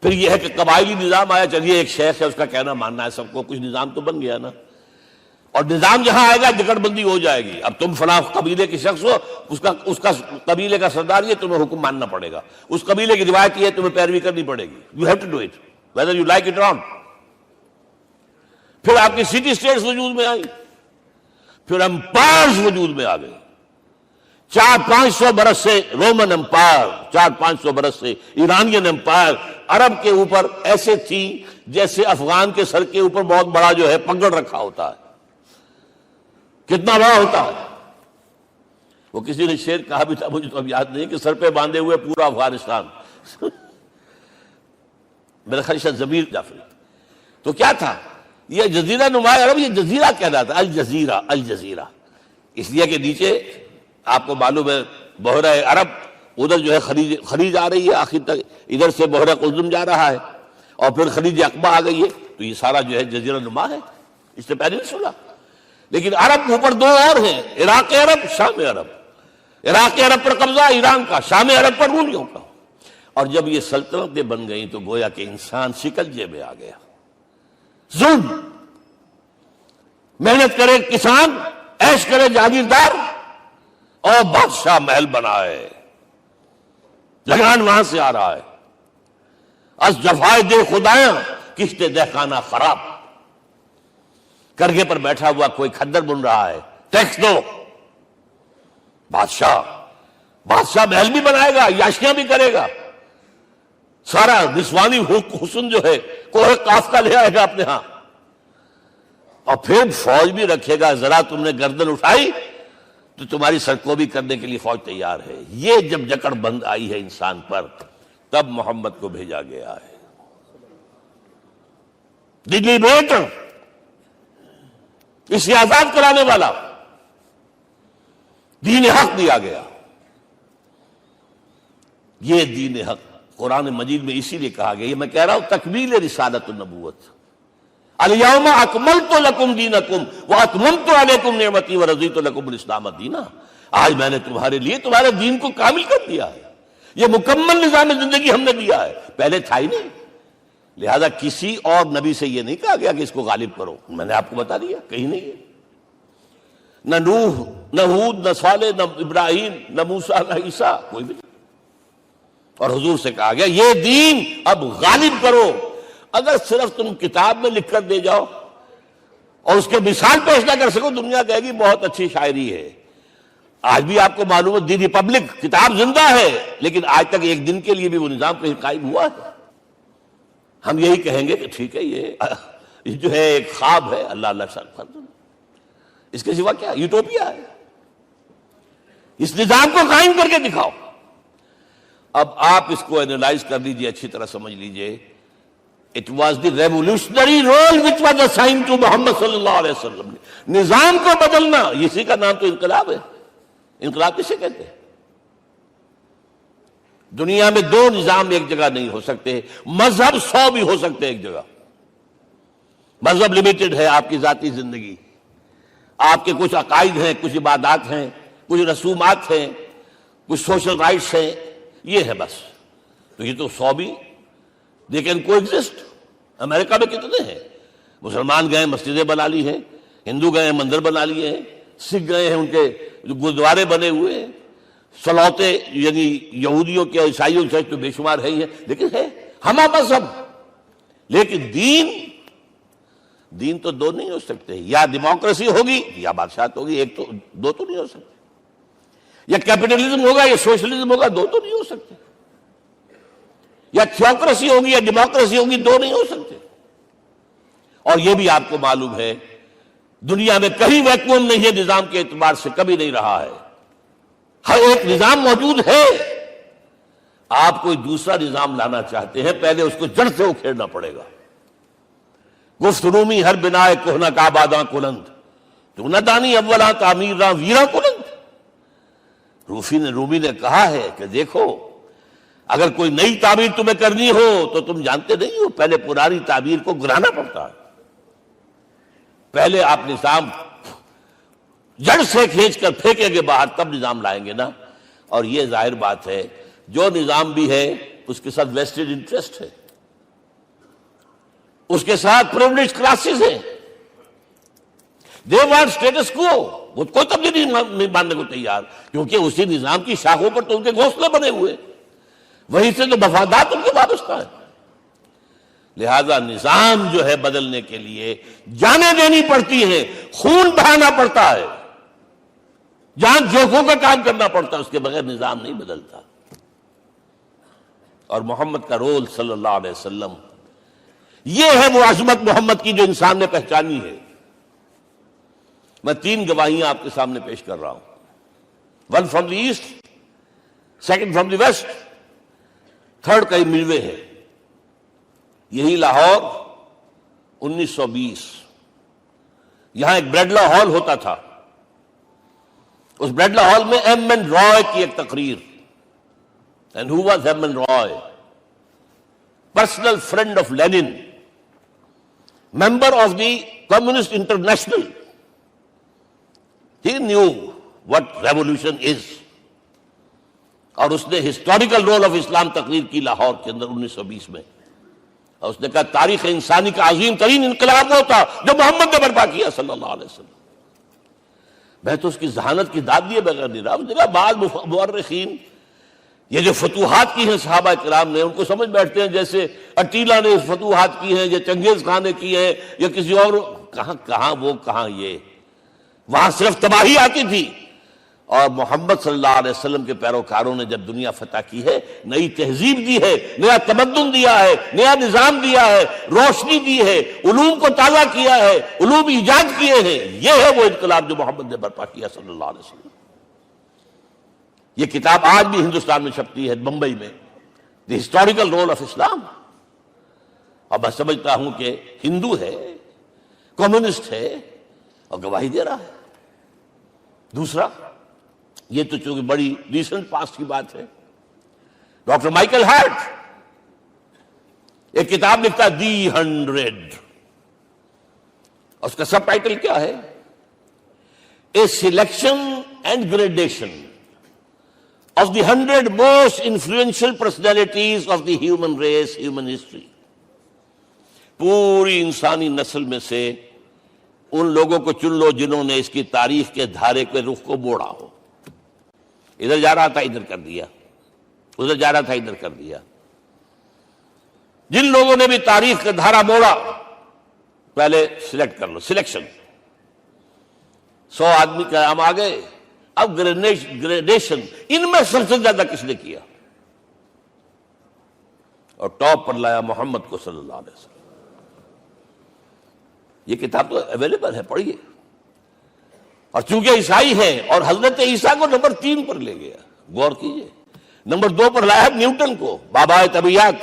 پھر یہ ہے کہ قبائلی نظام آیا، چلیے ایک شیخ ہے اس کا کہنا ماننا ہے سب کو، کچھ نظام تو بن گیا نا، اور نظام جہاں آئے گا جکڑ بندی ہو جائے گی۔ اب تم فلاں قبیلے کے شخص ہو، اس کا قبیلے کا سردار یہ، تمہیں حکم ماننا پڑے گا، اس قبیلے کی روایت یہ ہے، تمہیں پیروی کرنی پڑے گی، you have to do it whether you like it or not۔ پھر آپ کی سٹی اسٹیٹس وجود میں آئی، پھر امپائرز وجود میں آ گئے، 400-500 برس سے رومن امپائر، 400-500 برس سے ایرانین امپائر عرب کے اوپر ایسے تھی جیسے افغان کے سر کے اوپر بہت بڑا جو ہے پگڑ رکھا ہوتا ہے۔ کتنا بڑا ہوتا ہے؟ وہ کسی نے شعر کہا بھی تھا، مجھے تو اب یاد نہیں، کہ سر پہ باندھے ہوئے پورا افغانستان۔ میرا خیال ہے ضمیر جعفری۔ تو کیا تھا یہ جزیرہ نما عرب، یہ جزیرہ کہلاتا، الجزیرہ، الجزیرہ، اس لیے کہ نیچے آپ کو معلوم ہے بحیرہ عرب، ادھر جو ہے خلیج آ رہی ہے آخر تک، ادھر سے بحیرہ قلزم جا رہا ہے، اور پھر خلیج عقبہ آ گئی ہے، تو یہ سارا جو ہے جزیرہ نما ہے، اس سے پہلے نہیں سنا۔ لیکن عرب اوپر 2 اور ہیں، عراق عرب، شام عرب۔ عراق عرب پر قبضہ ایران کا، شام عرب پر رومیوں کا۔ اور جب یہ سلطنتیں بن گئیں تو گویا کہ انسان شکنجے میں آ گیا۔ ظلم، محنت کرے کسان، عیش کرے جاگیردار، اور بادشاہ محل بنائے، لگان وہاں سے آ رہا ہے۔ از جفائے دے خدایاں کشتے دہ خانہ خراب، کرگے پر بیٹھا ہوا کوئی کھدر بن رہا ہے، ٹیکس دو۔ بادشاہ محل بھی بنائے گا، عیاشیاں بھی کرے گا، سارا نسوانی حسن جو ہے کوہ قاف کا لے آئے گا اپنے ہاں، اور پھر فوج بھی رکھے گا، ذرا تم نے گردن اٹھائی تو تمہاری سرکوبی کرنے کے لیے فوج تیار ہے۔ یہ جب جکڑ بند آئی ہے انسان پر، تب محمد کو بھیجا گیا ہے۔ دلی بیٹ، اسے آزاد کرانے والا، دین حق دیا گیا۔ یہ دین حق قرآن مجید میں اسی لیے کہا گیا، یہ میں کہہ رہا ہوں تکمیل رسالت النبوت۔ الیوم اکملت لکم دینکم واتممت علیکم نعمتی ورضیت لکم الاسلام دینا۔ آج میں نے تمہارے لیے تمہارے دین کو کامل کر دیا ہے، یہ مکمل نظام زندگی ہم نے دیا ہے، پہلے تھا ہی نہیں۔ لہذا کسی اور نبی سے یہ نہیں کہا گیا کہ اس کو غالب کرو، میں نے آپ کو بتا دیا کہیں نہیں ہے، نہ نوح، نہ ہود، نہ صالح، نہ ابراہیم، نہ موسیٰ، نہ عیسیٰ، کوئی بھی نہیں۔ اور حضور سے کہا گیا یہ دین اب غالب کرو۔ اگر صرف تم کتاب میں لکھ کر دے جاؤ اور اس کے مثال پیش نہ کر سکو، دنیا کہے گی بہت اچھی شاعری ہے، آج بھی آپ کو معلوم ہے دی ریپبلک کتاب زندہ ہے، لیکن آج تک ایک دن کے لیے بھی وہ نظام کہیں قائم ہوا ہے؟ ہم یہی کہیں گے کہ ٹھیک ہے، یہ جو ہے ایک خواب ہے، اللہ اللہ فرض، اس کے سوا کیا یوٹوپیا ہے؟ اس نظام کو قائم کر کے دکھاؤ۔ اب آپ اس کو اینالائز کر لیجئے، اچھی طرح سمجھ لیجئے۔ It was the revolutionary role which was assigned to محمد صلی اللہ علیہ وسلم۔ نظام کو بدلنا، اسی کا نام تو انقلاب ہے۔ انقلاب کسے کہتے ہیں؟ دنیا میں دو نظام ایک جگہ نہیں ہو سکتے، مذہب 100 بھی ہو سکتے ایک جگہ۔ مذہب لمیٹڈ ہے، آپ کی ذاتی زندگی، آپ کے کچھ عقائد ہیں، کچھ عبادات ہیں، کچھ رسومات ہیں، کچھ سوشل رائٹس ہیں، یہ ہے بس۔ تو یہ تو 100 بھی they can coexist۔ امریکہ میں کتنے ہیں؟ مسلمان گئے مسجدیں بنا لی ہیں، ہندو گئے ہیں مندر بنا لیے ہیں، سکھ گئے ہیں ان کے گردوارے بنے ہوئے ہیں، سلوتے یعنی یہودیوں کے عیسائیوں سے تو بے شمار ہے ہی ہے، لیکن ہے ہمہ مذہب۔ لیکن دین تو دو نہیں ہو سکتے، یا ڈیموکریسی ہوگی یا بادشاہت ہوگی، ایک تو دو تو نہیں ہو سکتے۔ یا کیپٹلزم ہوگا یا سوشلزم ہوگا، دو تو نہیں ہو سکتے۔ یا تھیوکریسی ہوگی یا ڈیموکریسی ہوگی، دو نہیں ہو سکتے۔ اور یہ بھی آپ کو معلوم ہے دنیا میں کہیں ویکوم نہیں ہے نظام کے اعتبار سے، کبھی نہیں رہا ہے، ہر ایک نظام موجود ہے۔ آپ کوئی دوسرا نظام لانا چاہتے ہیں، پہلے اس کو جڑ سے اکھیڑنا پڑے گا۔ گفت رومی ہر بنائے کوہنا کا آباداں کلند، تو نہ دانی اولاں تعمیر راں ویراں کلند۔ رومی نے کہا ہے کہ دیکھو، اگر کوئی نئی تعمیر تمہیں کرنی ہو تو تم جانتے نہیں ہو پہلے پرانی تعمیر کو گرانا پڑتا ہے۔ پہلے آپ نظام جڑ سے کھینچ کر پھینکیں گے باہر، تب نظام لائیں گے نا۔ اور یہ ظاہر بات ہے جو نظام بھی ہے اس کے ساتھ ویسٹڈ انٹرسٹ ہے، اس کے ساتھ پریولیجڈ کلاسز ہیں۔ دے وانٹ اسٹیٹس کو، وہ کوئی تبدیلی نہیں ماننے کو تیار، کیونکہ اسی نظام کی شاخوں پر تو ان کے گھونسلے بنے ہوئے، وہیں سے تو مفادات ان کے وابستہ ہے۔ لہذا نظام جو ہے بدلنے کے لیے جانیں دینی پڑتی ہیں، خون بہانا پڑتا ہے، جان جوکھوں کا کام کرنا پڑتا ہے، اس کے بغیر نظام نہیں بدلتا۔ اور محمد کا رول صلی اللہ علیہ وسلم، یہ ہے وہ عظمت محمد کی جو انسان نے پہچانی ہے۔ میں 3 گواہیاں آپ کے سامنے پیش کر رہا ہوں، 1 from the east, 2 from the west, 3 کئی ملوے ہے۔ یہی لاہور 1920، یہاں ایک بریڈلا ہال ہوتا تھا، اس بریڈلا ہال میں ایم این رائے کی ایک تقریر۔ And who was M N Roy? Personal friend of Lenin, member of the Communist International. He knew what revolution is۔ اور اس نے ہسٹوریکل رول آف اسلام تقریر کی لاہور کے اندر 1920 میں، اور اس نے کہا تاریخ انسانی کا عظیم ترین انقلاب وہ تھا جو محمد نے برپا کیا صلی اللہ علیہ وسلم۔ میں تو اس کی ذہانت کی داد دیے بغیر نہیں رہا۔ اس نے کہا بعض مورخین یہ جو فتوحات کی ہیں صحابہ کرام نے، ان کو سمجھ بیٹھتے ہیں جیسے اٹیلا نے فتوحات کی ہیں یا چنگیز خان نے کی ہے یا کسی اور، کہاں وہ کہاں یہ، وہاں صرف تباہی آتی تھی۔ اور محمد صلی اللہ علیہ وسلم کے پیروکاروں نے جب دنیا فتح کی ہے، نئی تہذیب دی ہے، نیا تمدن دیا ہے، نیا نظام دیا ہے، روشنی دی ہے، علوم کو تازہ کیا ہے، علوم ایجاد کیے ہیں۔ یہ ہے وہ انقلاب جو محمد نے برپا کیا صلی اللہ علیہ وسلم۔ یہ کتاب آج بھی ہندوستان میں چھپتی ہے، بمبئی میں، دی ہسٹوریکل رول آف اسلام۔ اور میں سمجھتا ہوں کہ ہندو ہے، کمیونسٹ ہے اور گواہی دے رہا ہے۔ دوسرا، یہ تو چونکہ بڑی ریسنٹ پاسٹ کی بات ہے، ڈاکٹر مائیکل ہارٹ ایک کتاب لکھتا ہے دی 100، اس کا سب ٹائٹل کیا ہے؟ A selection and gradation of the 100 most influential personalities of the human race, human history. پوری انسانی نسل میں سے ان لوگوں کو چن لو جنہوں نے اس کی تاریخ کے دھارے کے رخ کو موڑا ہو۔ ادھر جا رہا تھا ادھر کر دیا، ادھر جا رہا تھا ادھر کر دیا۔ جن لوگوں نے بھی تاریخ کا دھارا موڑا، پہلے سلیکٹ کر لو، سلیکشن۔ 100 آدمی کا ہم آ گئے، اب گریڈیشن ان میں سب سے زیادہ کس نے کیا؟ اور ٹاپ پر لایا محمد کو صلی اللہ علیہ وسلم. یہ کتاب تو اویلیبل ہے، پڑھیے. اور چونکہ عیسائی ہے اور حضرت عیسیٰ کو نمبر 3 پر لے گیا، غور کیجئے. نمبر 2 پر لایا نیوٹن کو، بابائے طبیعیات.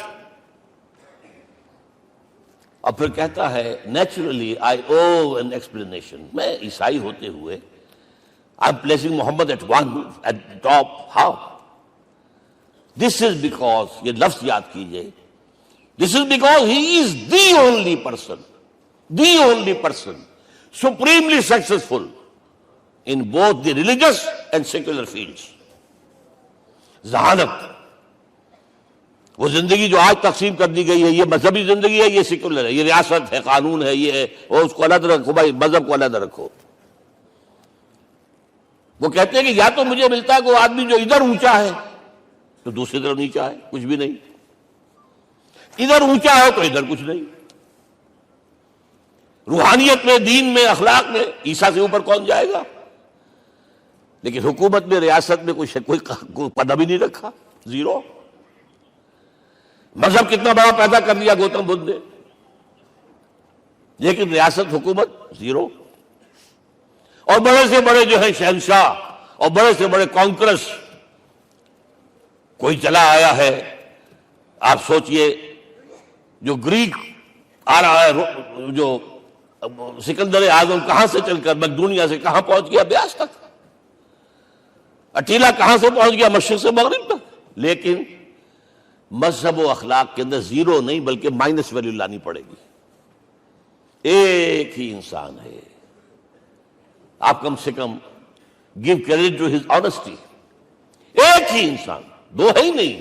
اور پھر کہتا ہے naturally I owe an explanation. میں عیسائی ہوتے ہوئے I am placing Muhammad at one at top. How? This is because, یہ لفظ یاد کیجئے، this is because he is the only person supremely successful in both the religious and secular fields. ذہانت، وہ زندگی جو آج تقسیم کر دی گئی ہے، یہ مذہبی زندگی ہے، یہ سیکولر ہے، یہ ریاست ہے، قانون ہے، یہ ہے، اور اس کو علیحدہ رکھو بھائی، مذہب کو علیحدہ رکھو. وہ کہتے ہیں کہ یا تو مجھے ملتا ہے کہ وہ آدمی جو ادھر اونچا ہے تو دوسری طرف نیچا ہے، کچھ بھی نہیں. ادھر اونچا ہے تو ادھر کچھ نہیں. روحانیت میں، دین میں، اخلاق میں عیسیٰ سے اوپر کون جائے گا؟ لیکن حکومت میں، ریاست میں کوئی قدم ہی نہیں رکھا، زیرو. مذہب کتنا بڑا پیدا کر دیا گوتم بدھ نے، لیکن ریاست، حکومت زیرو. اور بڑے سے بڑے جو ہے شہنشاہ اور بڑے سے بڑے کانکرس کوئی چلا آیا ہے. آپ سوچئے جو گریک آ رہا ہے، جو سکندر اعظم کہاں سے چل کر مقدونیہ سے کہاں پہنچ گیا؟ بیاس تک. اٹیلا کہاں سے پہنچ گیا؟ مشرق سے مغرب تک. لیکن مذہب و اخلاق کے اندر زیرو نہیں بلکہ مائنس ویلیو لانی پڑے گی. ایک ہی انسان ہے. آپ کم سے کم give credit to his honesty. ایک ہی انسان، دو ہے ہی نہیں.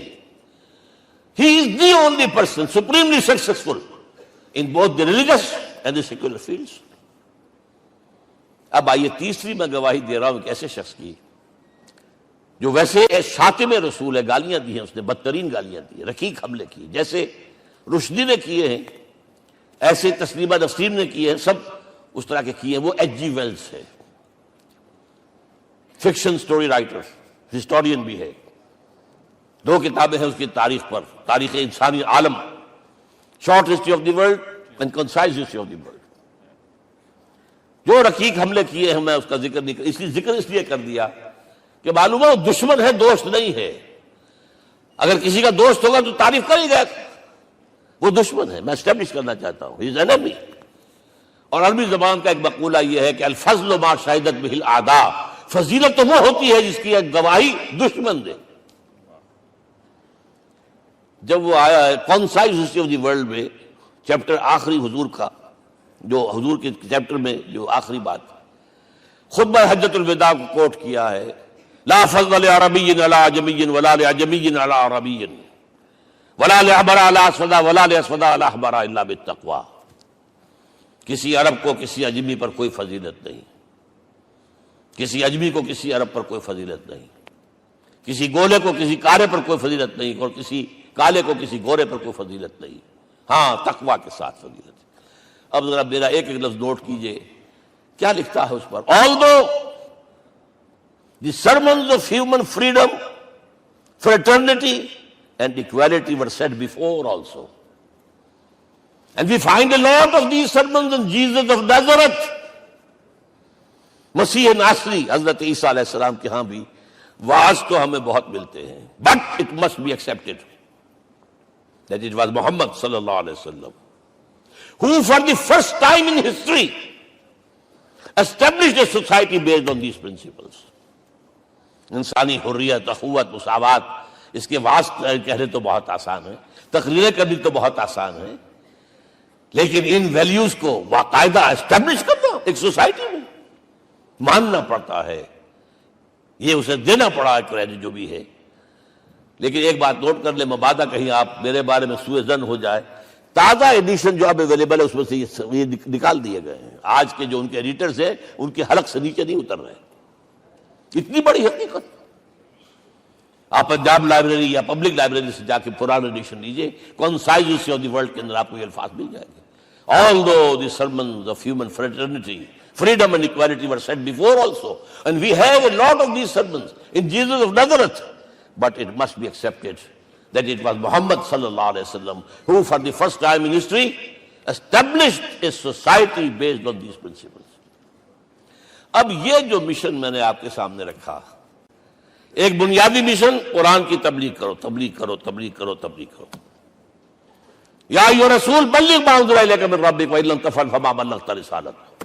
He is the only person supremely successful in both the religious and the secular fields. اب آئیے تیسری میں گواہی دے رہا ہوں ایک ایسے شخص کی جو ویسے شاتم رسول ہے. گالیاں دی ہیں اس نے، بدترین گالیاں دی، رقیق حملے کیے، جیسے رشدی نے کیے ہیں، ایسے تسلیمہ نسرین نے کیے ہیں، سب اس طرح کے کیے ہیں. وہ ایچ جی ویلز ہے، فکشن سٹوری رائٹر، ہسٹورین بھی ہے. 2 کتابیں ہیں اس کی تاریخ پر، تاریخ انسانی عالم، short history of the world and concise history of the world. جو رقیق حملے کیے ہیں میں اس کا ذکر نہیں اس لیے کر دیا کہ معلوم ہے وہ دشمن ہے، دوست نہیں ہے. اگر کسی کا دوست ہوگا تو تعریف کرے گا. وہ دشمن ہے، میں اسٹیبلش کرنا چاہتا ہوں. ہی از انیمی. اور عربی زبان کا ایک مقولہ یہ ہے کہ الفضل ما شہدت بہ الاعداء. فضیلت تو وہ ہوتی ہے جس کی ایک گواہی دشمن دے. جب وہ آیا ہے concise history of the world میں، چیپٹر آخری حضور کا، جو حضور کے چیپٹر میں جو آخری بات خطبہ حجۃ الوداع کو کوٹ کیا ہے، لا فضل لعربی علی عجمی ولا لعجمی علی عربی ولا لأحمر علی اسود ولا لأسود علی احمر الا بالتقوی. کسی عرب کو کسی عجمی پر کوئی فضیلت نہیں، کسی عجمی کو کسی عرب پر کوئی فضیلت نہیں، کسی گولے کو کسی کارے پر کوئی فضیلت نہیں، اور کسی کالے کو کسی گورے پر کوئی فضیلت نہیں. ہاں، تقوی کے ساتھ فضیلت. اب ذرا میرا ایک لفظ نوٹ کیجئے، کیا لکھتا ہے اس پر؟ Although the sermons of human freedom, fraternity and equality were said before also. And we find a lot of these sermons in Jesus of Nazareth. مسیح ناصری حضرت عیسیٰ علیہ السلام کے ہاں بھی واعظ تو ہمیں بہت ملتے ہیں. But it must be accepted that it was Muhammad sallallahu alayhi wa sallam who for the first time in history established a society based on these principles. انسانی حریت، اخوت، مساوات، اس کے واعظ کہنے تو بہت آسان ہے، تقریریں کرنی تو بہت آسان ہے، لیکن ان ویلیوز کو باقاعدہ اسٹیبلش کرنا ایک سوسائٹی میں ماننا پڑتا ہے. یہ اسے دینا پڑا ہے کریڈٹ جو بھی ہے. لیکن ایک بات نوٹ کر لیں، مبادہ کہیں آپ میرے بارے میں سوء ظن ہو جائے، تازہ ایڈیشن جو اب اویلیبل ہے اس میں سے یہ نکال دیے گئے ہیں. آج کے جو ان کے ایڈیٹرز ہیں ان کے حلق سے نیچے نہیں اتر رہے. اتنی بڑی حقیقت. آپ پنجاب لائبریری یا پبلک لائبریری سے جا کے پرانا ایڈیشن لیجئے، concise history of the world کے اندر آپ کو یہ الفاظ مل جائیں گے. Although the sermons of human fraternity, Freedom and equality were said before also. And we have a lot of these sermons in Jesus of Nazareth. But it must be accepted that it was Muhammad sallallahu alaihi wasallam who for the first time in history established a society based on these principles. اب یہ جو mission میں نے آپ کے سامنے رکھا، ایک بنیادی مشن قرآن کی تبلیغ کرو، تبلیغ کرو، تبلیغ کرو، تبلیغ کرو. یا ایھا رسول بلغ ما انزل الیک من ربک وان لم تفعل فما بلغت رسالتہ.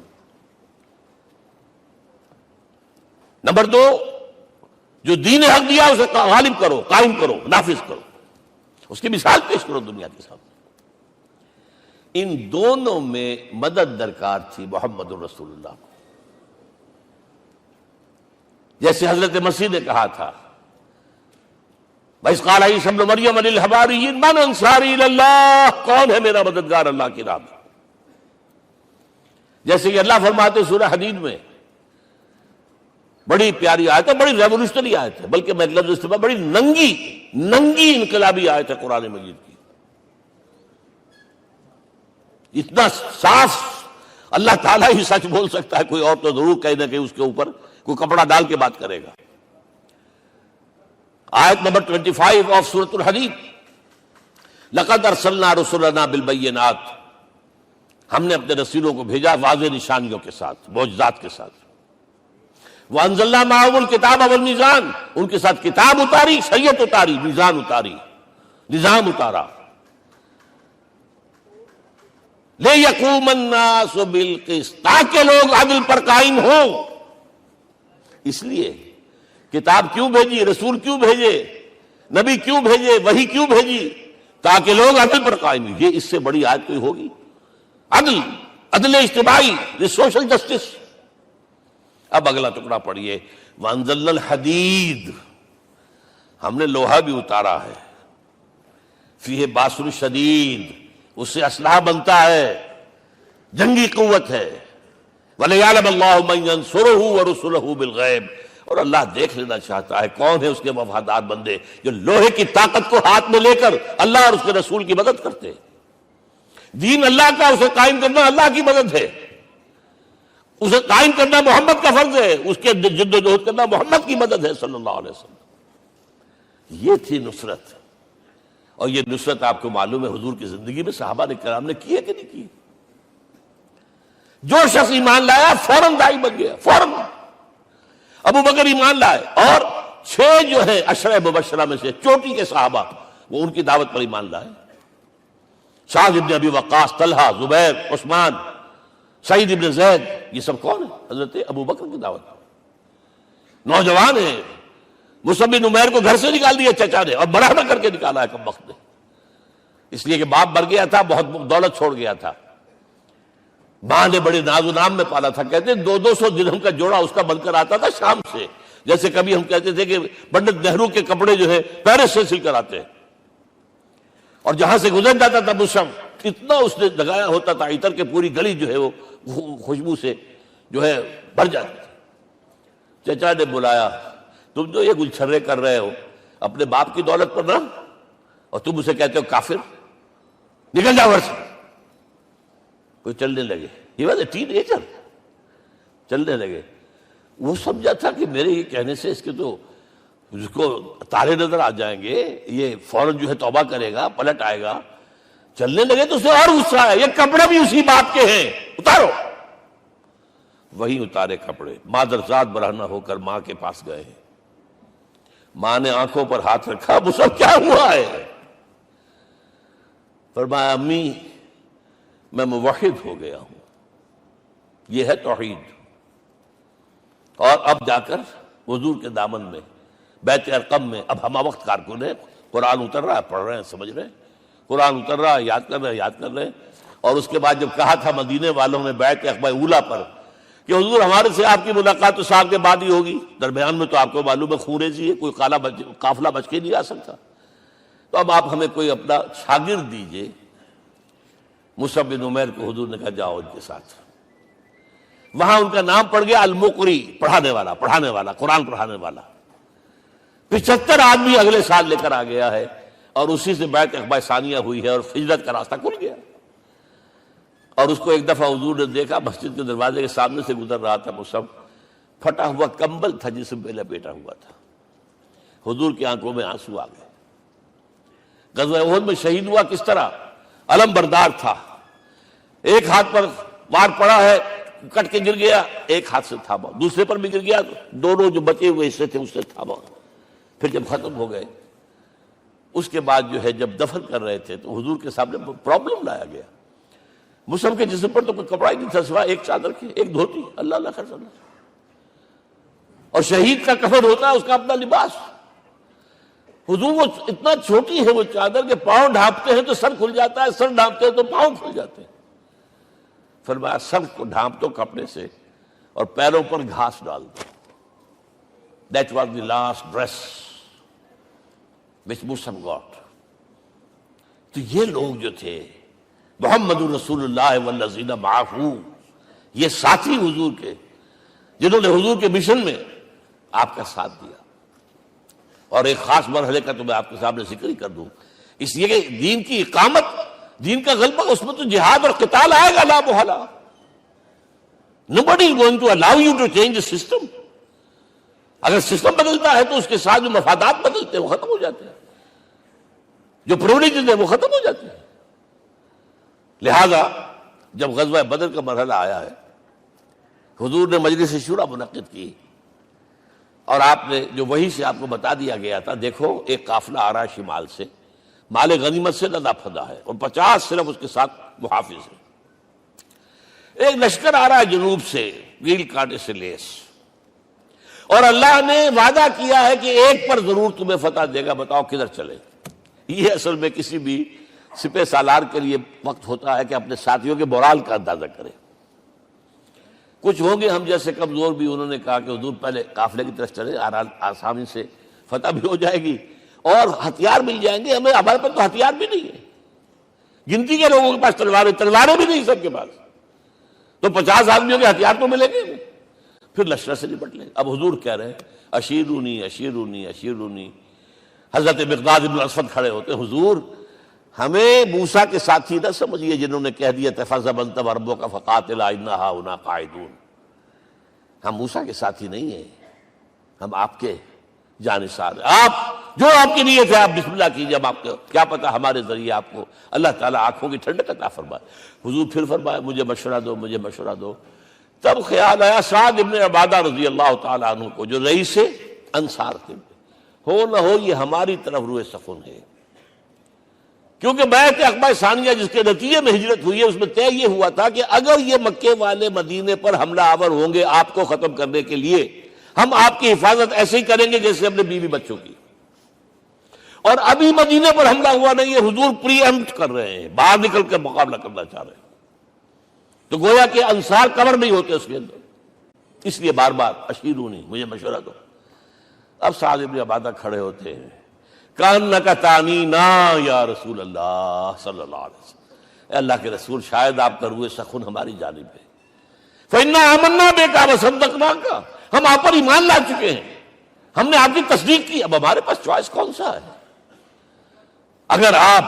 نمبر 2، جو دین حق دیا اسے غالب کرو، قائم کرو، نافذ کرو، اس کی مثال پیش کرو دنیا کے سامنے. ان دونوں میں مدد درکار تھی محمد الرسول اللہ کو. جیسے حضرت مسیح نے کہا تھا، وَإِذْ قَالَ عِيسَىٰ ابْنُ مَرْيَمَ لِلْحَوَارِيِّينَ مَنْ أَنصَارِي إِلَى اللَّهِ، کون ہے میرا مددگار اللہ کی راہ میں. جیسے کہ اللہ فرماتے سورہ حدید میں، بڑی پیاری آیت ہے، بڑی ریولوشنری آیت ہے، بلکہ میں لفظ استعمال، بڑی ننگی انقلابی آیت ہے قرآن مجید کی. اتنا صاف اللہ تعالیٰ ہی سچ بول سکتا ہے، کوئی اور تو ضرور کہیں نہ کہیں اس کے اوپر کوئی کپڑا ڈال کے بات کرے گا. آیت نمبر 25 آف سورۃ الحدید، لقد ارسلنا رسلنا بالبینات، ہم نے اپنے رسولوں کو بھیجا واضح نشانیوں کے ساتھ، معجزات کے ساتھ. وانزلنا معهم الکتاب والمیزان، ان کے ساتھ کتاب اتاری، شریعت اتاری، میزان اتاری، نظام اتارا. لِيَقُومَ النَّاسُ بِالْقِسْطِ، تاکہ لوگ عدل پر قائم ہوں. اس لیے کتاب کیوں بھیجی، رسول کیوں بھیجے، نبی کیوں بھیجے، وحی کیوں بھیجی؟ تاکہ لوگ عدل پر قائم ہوں. یہ اس سے بڑی آیت کوئی ہوگی؟ عدل اجتماعی، سوشل جسٹس. اب اگلا ٹکڑا پڑھیے، وَأَنزَلْنَا الْحَدِيدَ، ہم نے لوہا بھی اتارا ہے، فِيهِ بَأْسٌ شَدِيدٌ، اس سے اسلحہ بنتا ہے، جنگی قوت ہے. وَلِيَعْلَمَ اللَّهُ مَن يَنصُرُهُ وَرُسُلَهُ بِالْغَيْبِ، اور اللہ دیکھ لینا چاہتا ہے کون ہے اس کے وفادار بندے جو لوہے کی طاقت کو ہاتھ میں لے کر اللہ اور اس کے رسول کی مدد کرتے ہیں. دین اللہ کا، اسے قائم کرنا اللہ کی مدد ہے، اسے قائم کرنا محمد کا فرض ہے، اس کے جد و جہد کرنا محمد کی مدد ہے صلی اللہ علیہ وسلم. یہ تھی نصرت. اور یہ نصرت آپ کو معلوم ہے حضور کی زندگی میں صحابہ نے کرام نے کی ہے کہ نہیں کی؟ جو شخص ایمان لایا فوراً داعی بن گیا، فوراً. ابو بکر ایمان لائے، اور 6 جو ہے عشرہ مبشرہ میں سے چوٹی کے صحابہ، وہ ان کی دعوت پر ایمان لائے. سعد ابن ابی وقاص، طلحہ، زبیر، عثمان، سعید ابن زید، یہ سب کون ہیں؟ حضرت ابو بکر کی دعوت. نوجوان ہیں، مصعب بن عمیر کو گھر سے نکال دیا چچا نے، اور بڑا نہ کر کے نکالا ہے کم وقت نے، اس لیے کہ باپ مر گیا تھا، بہت دولت چھوڑ گیا تھا. ماں نے بڑے ناز و نام میں پالا تھا. کہتے 200 درہم کا جوڑا اس کا بن کر آتا تھا شام سے. جیسے کبھی ہم کہتے تھے کہ پنڈت نہرو کے کپڑے جو ہے پیرس سے سل کر آتے ہیں، اور جہاں سے گزر جاتا تھا مصعب، اتنا اس نے لگایا ہوتا تھا عطر کے پوری گلی جو ہے وہ خوشبو سے جو ہے بھر جاتی تھی. چچا نے بلایا، تم جو یہ گلچھرے کر رہے ہو اپنے باپ کی دولت پر نہ، اور تم اسے کہتے ہو کافر، نکل جاؤ گھر سے. کوئی چلنے لگے، یہ بات ہے، ٹین ایجر چلنے لگے. وہ سمجھا تھا کہ میرے یہ کہنے سے اس کے تو اس کو تارے نظر آ جائیں گے، یہ فوراً جو ہے توبہ کرے گا، پلٹ آئے گا. چلنے لگے تو اسے اور غصہ ہے، یہ کپڑے بھی اسی باپ کے ہیں، اتارو. وہی اتارے کپڑے، مادرزاد برہنہ ہو کر ماں کے پاس گئے. ماں نے آنکھوں پر ہاتھ رکھا، مصعب کیا ہوا ہے؟ فرمایا امی میں موحد ہو گیا ہوں. یہ ہے توحید. اور اب جا کر حضور کے دامن میں بیت ارقم میں اب ہمہ وقت کارکن ہے، قرآن اتر رہا ہے، پڑھ رہے ہیں، سمجھ رہے ہیں، قرآن اتر رہا ہے، یاد کر رہے ہیں، یاد کر رہے ہیں. اور اس کے بعد جب کہا تھا مدینے والوں نے بیت عقبہ اولیٰ پر کہ حضور ہمارے سے آپ کی ملاقات تو سال کے بعد ہی ہوگی، درمیان میں تو آپ کو معلوم ہے خونریزی ہے، کوئی قافلہ بچ کے نہیں آ سکتا، تو اب آپ ہمیں کوئی اپنا شاگرد دیجئے. مصعب بن عمیر کو حضور نے کہا جاؤ ان کے ساتھ. وہاں ان کا نام پڑ گیا المقری، پڑھانے والا، قرآن پڑھانے والا. 75 آدمی اگلے سال لے کر آ گیا ہے، اور اسی سے بیعت عقبہ ثانیہ ہوئی ہے، اور ہجرت کا راستہ کھل گیا. اور اس کو ایک دفعہ حضور نے دیکھا، مسجد کے دروازے کے سامنے سے گزر رہا تھا، مصعب پھٹا ہوا کمبل تھا جس میں لپیٹا ہوا تھا. حضور کی آنکھوں میں آنسو آ گئے. غزوہ احد میں شہید ہوا کس طرح؟ علم بردار تھا، ایک ہاتھ پر وار پڑا ہے، کٹ کے گر گیا، ایک ہاتھ سے تھاما، دوسرے پر بھی گر گیا، دونوں جو بچے ہوئے حصے تھے اس سے تھاما. پھر جب ختم ہو گئے اس کے بعد جو ہے جب دفن کر رہے تھے تو حضور کے سامنے پرابلم لایا گیا. مصعب کے جسم پر تو کوئی کپڑا ہی نہیں تھا سوائے ایک چادر کے، ایک دھوتی. اللہ اللہ خیر اللہ. اور شہید کا کفن ہوتا ہے اس کا اپنا لباس. حضور وہ اتنا چھوٹی ہے وہ چادر کہ پاؤں ڈھانپتے ہیں تو سر کھل جاتا ہے، سر ڈھانپتے ہیں تو پاؤں کھل جاتے ہیں. فرمایا سر کو ڈھانپ دو کپڑے سے اور پیروں پر گھاس ڈال دو. That was the last dress which Musab got. تو یہ لوگ جو تھے محمد رسول اللہ والذین معہ، یہ ساتھی حضور کے جنہوں نے حضور کے مشن میں آپ کا ساتھ دیا. اور ایک خاص مرحلے کا تو میں آپ کے سامنے ذکر ہی کر دوں، اس لیے کہ دین کی اقامت، دین کا غلبہ، اس میں تو جہاد اور قتال آئے گا لا محالہ. Nobody is going to allow you to change the system. اگر سسٹم بدلتا ہے تو اس کے ساتھ جو مفادات بدلتے ہیں وہ ختم ہو جاتے ہیں، جو پرولیجز ہیں وہ ختم ہو جاتے ہیں. لہذا جب غزوہ بدر کا مرحلہ آیا ہے، حضور نے مجلس شورا منعقد کی اور آپ نے جو وحی سے آپ کو بتا دیا گیا تھا، دیکھو ایک قافلہ آ رہا ہے شمال سے، مال غنیمت سے لدا پھدا ہے اور 50 صرف اس کے ساتھ محافظ ہیں. ایک لشکر آ رہا ہے جنوب سے ویل کانٹے سے لیس، اور اللہ نے وعدہ کیا ہے کہ ایک پر ضرور تمہیں فتح دے گا، بتاؤ کدھر چلے. یہ اصل میں کسی بھی سپہ سالار کے لیے وقت ہوتا ہے کہ اپنے ساتھیوں کے مورال کا اندازہ کرے. کچھ ہوں گے ہم جیسے کمزور بھی، انہوں نے کہا کہ حضور پہلے قافلے کی طرف چلے، آسانی سے فتح بھی ہو جائے گی اور ہتھیار مل جائیں گے. ہمارے پاس تو ہتھیار بھی نہیں ہے، گنتی کے لوگوں کے پاس تلواریں بھی نہیں سب کے پاس، تو 50 آدمیوں کے ہتھیار تو ملیں گے. پھر لشکر سے نپٹ لیں. اب حضور کہہ رہے ہیں اشیرونی اشیرونی اشیرونی. حضرت مقداد بن اسود کھڑے ہوتے، حضور ہمیں موسیٰ کے ساتھی نہ سمجھیے جنہوں نے کہہ دیا فَاذْهَبْ أَنْتَ وَرَبُّكَ فَقَاتِلَا إِنَّا هَاهُنَا قَاعِدُونَ. ہم موسیٰ کے ساتھی نہیں ہیں، ہم آپ کے جانثار ہیں. آپ جو آپ کی نیت ہے آپ بسم اللہ کیجیے، ہم آپ کو کیا پتہ ہمارے ذریعے آپ کو اللہ تعالیٰ آنکھوں کی ٹھنڈک عطا فرمائے. حضور پھر فرمایا مجھے مشورہ دو، مجھے مشورہ دو. تب خیال آیا سعد ابن عبادہ رضی اللہ تعالیٰ عنہ کو، جو رئیس انصار تھے، ہو نہ ہو یہ ہماری طرف روئے سخن ہے. کیونکہ بیعت عقبہ ثانیہ جس کے نتیجے میں ہجرت ہوئی ہے اس میں طے یہ ہوا تھا کہ اگر یہ مکے والے مدینے پر حملہ آور ہوں گے آپ کو ختم کرنے کے لیے، ہم آپ کی حفاظت ایسے ہی کریں گے جیسے اپنے بیوی بچوں کی. اور ابھی مدینے پر حملہ ہوا نہیں ہے، حضور پری ایمپٹ کر رہے ہیں، باہر نکل کر مقابلہ کرنا چاہ رہے ہیں. تو گویا کہ انصار کور نہیں ہوتے اس کے اندر، اس لیے بار بار اشیرونی، مجھے مشورہ دو. اب سعد بن عبادہ کھڑے ہوتے ہیں، کأنک تعنینا یا رسول اللہ صلی اللہ علیہ وسلم. اے اللہ کے رسول شاید آپ کا روئے سخن ہماری جانب ہے. فإنا آمنا بک وصدقناک، ہم آپ پر ایمان لا چکے ہیں، ہم نے آپ کی تصدیق کی، اب ہمارے پاس چوائس کون سا ہے؟ اگر آپ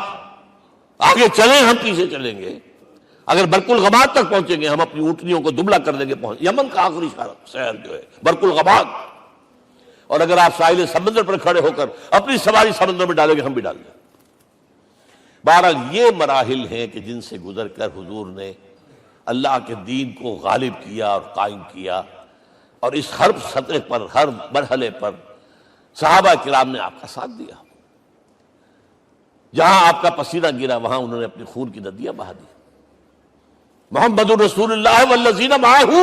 آگے چلیں ہم پیچھے چلیں گے، اگر برق الغماد تک پہنچیں گے ہم اپنی اونٹنیوں کو دبلا کر دیں گے. یمن کا آخری شہر جو ہے برق الغماد، اور اگر آپ ساحل سمندر پر کھڑے ہو کر اپنی سواری سمندر میں ڈالیں گے ہم بھی ڈال دیں. بہرحال یہ مراحل ہیں کہ جن سے گزر کر حضور نے اللہ کے دین کو غالب کیا اور قائم کیا، اور اس ہر سطح پر، ہر مرحلے پر صحابہ کرام نے آپ کا ساتھ دیا. جہاں آپ کا پسینہ گرا وہاں انہوں نے اپنی خون کی ندیاں بہا دی. محمد رسول اللہ والذین معہ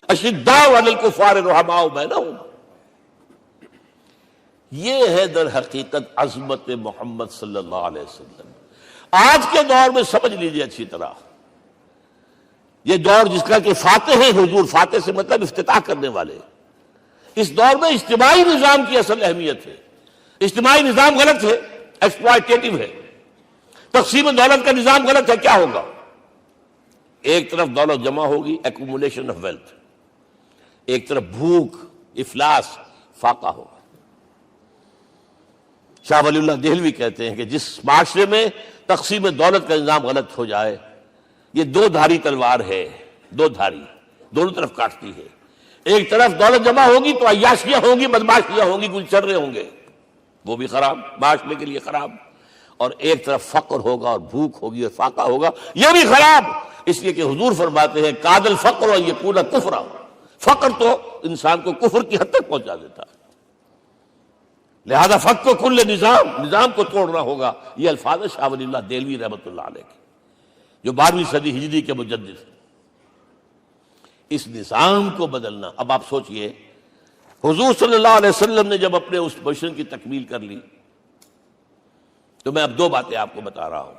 اشداء علی الکفار رحماء بینہم. یہ ہے در حقیقت عظمت محمد صلی اللہ علیہ وسلم. آج کے دور میں سمجھ لیجئے اچھی طرح، یہ دور جس کا کہ فاتح ہے حضور، فاتح سے مطلب افتتاح کرنے والے، اس دور میں اجتماعی نظام کی اصل اہمیت ہے. اجتماعی نظام غلط ہے، ایکسپلائٹیٹو ہے. تقسیم دولت کا نظام غلط ہے. کیا ہوگا؟ ایک طرف دولت جمع ہوگی، ایکومولیشن آف ویلتھ، ایک طرف بھوک، افلاس، فاقہ ہوگا. شاہ ولی اللہ دہلوی کہتے ہیں کہ جس معاشرے میں تقسیم دولت کا نظام غلط ہو جائے یہ دو دھاری تلوار ہے، دو دھاری، دونوں طرف کاٹتی ہے۔ ایک طرف دولت جمع ہوگی تو عیاشیاں ہوں گی، بدماشیاں ہوں گی، گلچرے ہوں گے، وہ بھی خراب، معاشرے کے لیے خراب۔ اور ایک طرف فقر ہوگا اور بھوک ہوگی اور فاقہ ہوگا، یہ بھی خراب۔ اس لیے کہ حضور فرماتے ہیں کاد الفقر ان یکون کفرا، فقر تو انسان کو کفر کی حد تک پہنچا دیتا ہے، لہذا فقر کو کل نظام کو توڑنا ہوگا۔ یہ الفاظ شاہ ولی اللہ دہلوی رحمۃ اللہ علیہ کے، جو 12ویں صدی ہجری کے مجدد۔ اس نظام کو بدلنا، اب آپ سوچئے حضور صلی اللہ علیہ وسلم نے جب اپنے اس مشن کی تکمیل کر لی، تو میں اب دو باتیں آپ کو بتا رہا ہوں۔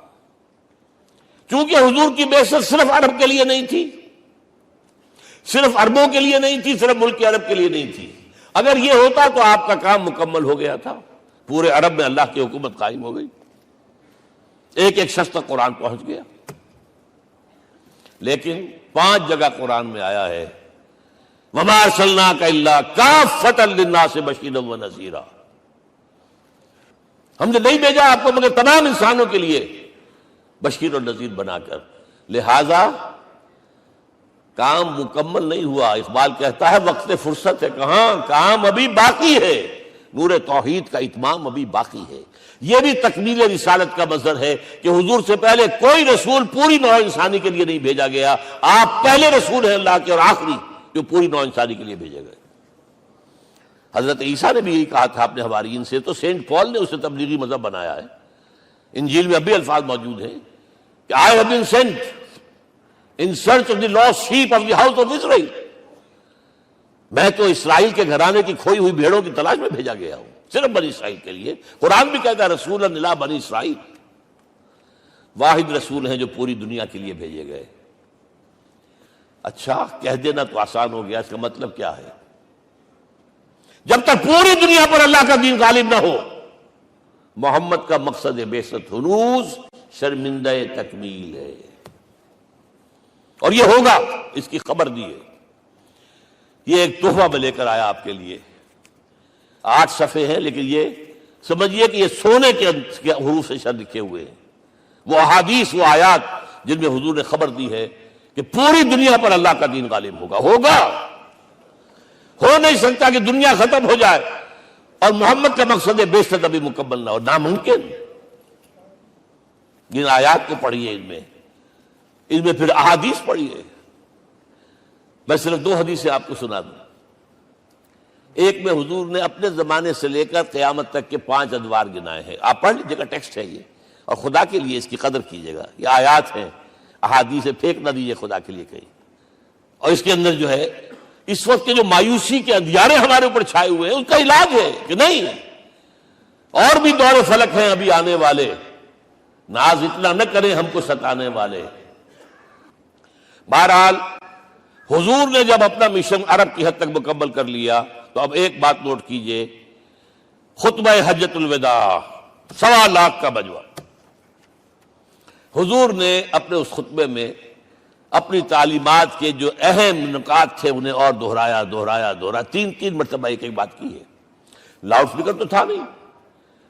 چونکہ حضور کی بعثت صرف عرب کے لیے نہیں تھی، صرف عربوں کے لیے نہیں تھی، صرف ملک عرب کے لیے نہیں تھی۔ اگر یہ ہوتا تو آپ کا کام مکمل ہو گیا تھا، پورے عرب میں اللہ کی حکومت قائم ہو گئی، ایک ایک شخص تک قرآن پہنچ گیا۔ لیکن 5 جگہ قرآن میں آیا ہے وَمَا أَرْسَلْنَاكَ إِلَّا كَافَّةً لِلنَّاسِ بَشِيرًا وَنَذِيرًا، ہم نے نہیں بھیجا آپ کو مگر تمام انسانوں کے لیے بشیر اور نذیر بنا کر۔ لہذا کام مکمل نہیں ہوا۔ اقبال کہتا ہے وقت فرصت ہے کہاں، کام ابھی باقی ہے، نور توحید کا اتمام ابھی باقی ہے۔ یہ بھی تکمیل رسالت کا مظہر ہے کہ حضور سے پہلے کوئی رسول پوری نوع انسانی کے لیے نہیں بھیجا گیا، آپ پہلے رسول ہیں اللہ کے اور آخری جو پوری نوع انسانی کے لیے بھیجے گئے۔ حضرت عیسیٰ نے بھی یہی کہا تھا اپنے حواریین سے، تو سینٹ پال نے اسے تبلیغی مذہب بنایا ہے۔ انجیل میں اب بھی الفاظ موجود ہیں کہ I have been sent in search of the lost sheep of the house of Israel، میں تو اسرائیل کے گھرانے کی کھوئی ہوئی بھیڑوں کی تلاش میں بھیجا گیا ہوں، صرف بنی اسرائیل کے لیے۔ قرآن بھی کہتا ہے رسولا الی بنی اسرائیل، واحد رسول ہیں جو پوری دنیا کے لیے بھیجے گئے۔ اچھا کہہ دینا تو آسان ہو گیا، اس کا مطلب کیا ہے؟ جب تک پوری دنیا پر اللہ کا دین غالب نہ ہو، محمد کا مقصد بعثت ہنوز شرمندہ تکمیل ہے، اور یہ ہوگا، اس کی خبر دی ہے۔ یہ ایک تحفہ میں لے کر آیا آپ کے لیے، 8 صفحے ہیں، لیکن یہ سمجھیے کہ یہ سونے کے حروف سے شر لکھے ہوئے ہیں، وہ احادیث، وہ آیات جن میں حضور نے خبر دی ہے کہ پوری دنیا پر اللہ کا دین غالب ہوگا۔ ہو نہیں سکتا کہ دنیا ختم ہو جائے اور محمد کا مقصد بعثت ابھی مکمل نہ ہو، ناممکن۔ جن آیات کو پڑھیے، ان میں پھر احادیث پڑھیے۔ میں صرف 2 حدیثیں آپ کو سنا دوں۔ ایک میں حضور نے اپنے زمانے سے لے کر قیامت تک کے 5 ادوار گنائے ہیں، آپ پڑھ لیجیے گا، ٹیکسٹ ہے یہ، اور خدا کے لیے اس کی قدر کیجیے گا، یہ آیات ہیں، احادیث پھینک نہ دیجیے خدا کے لیے کہیں۔ اور اس کے اندر جو ہے اس وقت کے جو مایوسی کے اندھیارے ہمارے اوپر چھائے ہوئے ہیں، اس کا علاج ہے کہ نہیں، اور بھی دور فلک ہیں ابھی آنے والے، ناز اتنا نہ کریں ہم کو ستانے والے۔ بہرحال حضور نے جب اپنا مشن عرب کی حد تک مکمل کر لیا، تو اب ایک بات نوٹ کیجئے، خطبہ حجۃ الوداع 1.25 لاکھ کا بجوا، حضور نے اپنے اس خطبے میں اپنی تعلیمات کے جو اہم نکات تھے انہیں اور دہرایا 3 مرتبہ ایک بات کی ہے۔ لاؤڈ سپیکر تو تھا نہیں،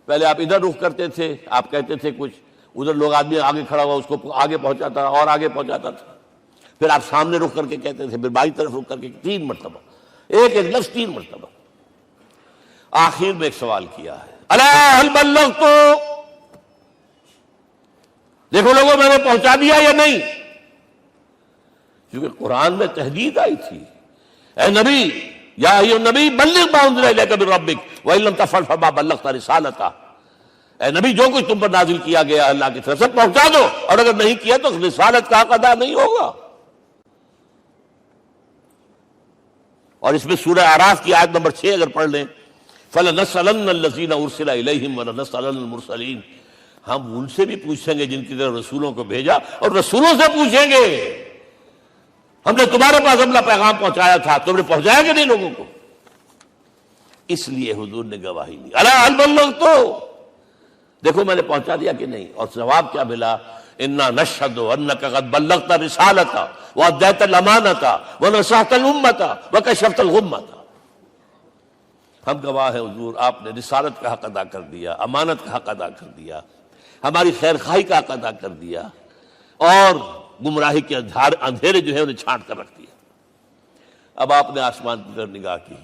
پہلے آپ ادھر رخ کرتے تھے، آپ کہتے تھے کچھ، ادھر لوگ آدمی آگے کھڑا ہوا اس کو آگے پہنچاتا اور آگے پہنچاتا تھا، پھر آپ سامنے رخ کر کے کہتے تھے، پھر بائیں طرف رخ کر کے 3 مرتبہ، ایک لفظ 3 مرتبہ۔ آخر میں ایک سوال کیا ہے، الا هل بلغت، دیکھو لوگوں میں نے پہنچا دیا یا نہیں؟ کیونکہ قرآن میں تحدید آئی تھی، اے نبی، یا ایھا النبی بلغ ما انزل الیک من ربک وان لم تفعل فما بلغت رسالتہ، اے نبی جو کچھ تم پر نازل کیا گیا اللہ کی طرف سے پہنچا دو، اور اگر نہیں کیا تو رسالت کا حق ادا نہیں ہوگا۔ اور اس میں سورہ اعراف کی آیت نمبر 6 اگر پڑھ لیں، فَلَنَسْأَلَنَّ الَّذِينَ أُرْسِلَ إِلَيْهِمْ وَلَنَسْأَلَنَّ الْمُرْسَلِينَ، ہم ان سے بھی پوچھیں گے جن کی طرف رسولوں کو بھیجا، اور رسولوں سے پوچھیں گے ہم نے تمہارے پاس اپنا پیغام پہنچایا تھا، تم نے پہنچایا کہ نہیں لوگوں کو؟ اس لیے حضور نے گواہی دی، الا هل بلغت، دیکھو میں نے پہنچا دیا کہ نہیں؟ اور جواب کیا ملا؟ انا نشهد انك قد بلغت رسالتہ واديت الامانۃ ونصحت الامۃ وكشفت الغمۃ، ہم گواہ ہیں حضور آپ نے رسالت کا حق ادا کر دیا، امانت کا حق ادا کر دیا، ہماری خیر خواہی کا حق ادا کر دیا، اور گمراہی کے اندھیرے جو ہے انہیں چھانٹ کر رکھ دیا۔ اب آپ نے آسمان کی طرف نگاہ کی،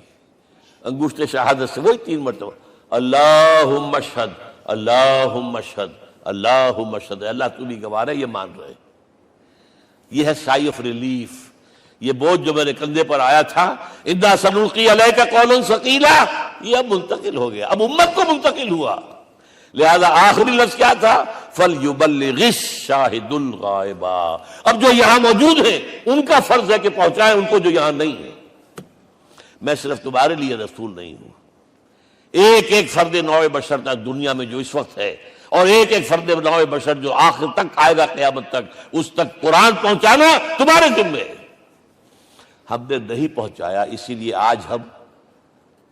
انگشت شہادت سے وہی 3 مرتبہ اللہم اشہد اللہم اشہد اللہم اشہد، اللہ تو بھی گواہ ہے، یہ مان رہے۔ یہ ہے سائی آف ریلیف، یہ بوجھ جو میرے کندھے پر آیا تھا اِنَّا سَنُلْقِي عَلَيْكَ قَوْلًا ثَقِيلًا، یہ اب منتقل ہو گیا، اب امت کو منتقل ہوا۔ لہذا آخری لفظ کیا تھا؟ فَلْيُبَلِّغِ الشَّاهِدُ الْغَائِبَ، اب جو یہاں موجود ہیں ان کا فرض ہے کہ پہنچائیں ان کو جو یہاں نہیں ہے۔ میں صرف تمہارے لیے رسول نہیں ہوں، ایک ایک فرد نوع بشر تک دنیا میں جو اس وقت ہے، اور ایک ایک فرد نوع بشر جو آخر تک آئے گا قیامت تک، اس تک قرآن پہنچانا تمہارے ذمہ ہے۔ ہم نے نہیں پہنچایا، اسی لیے آج ہم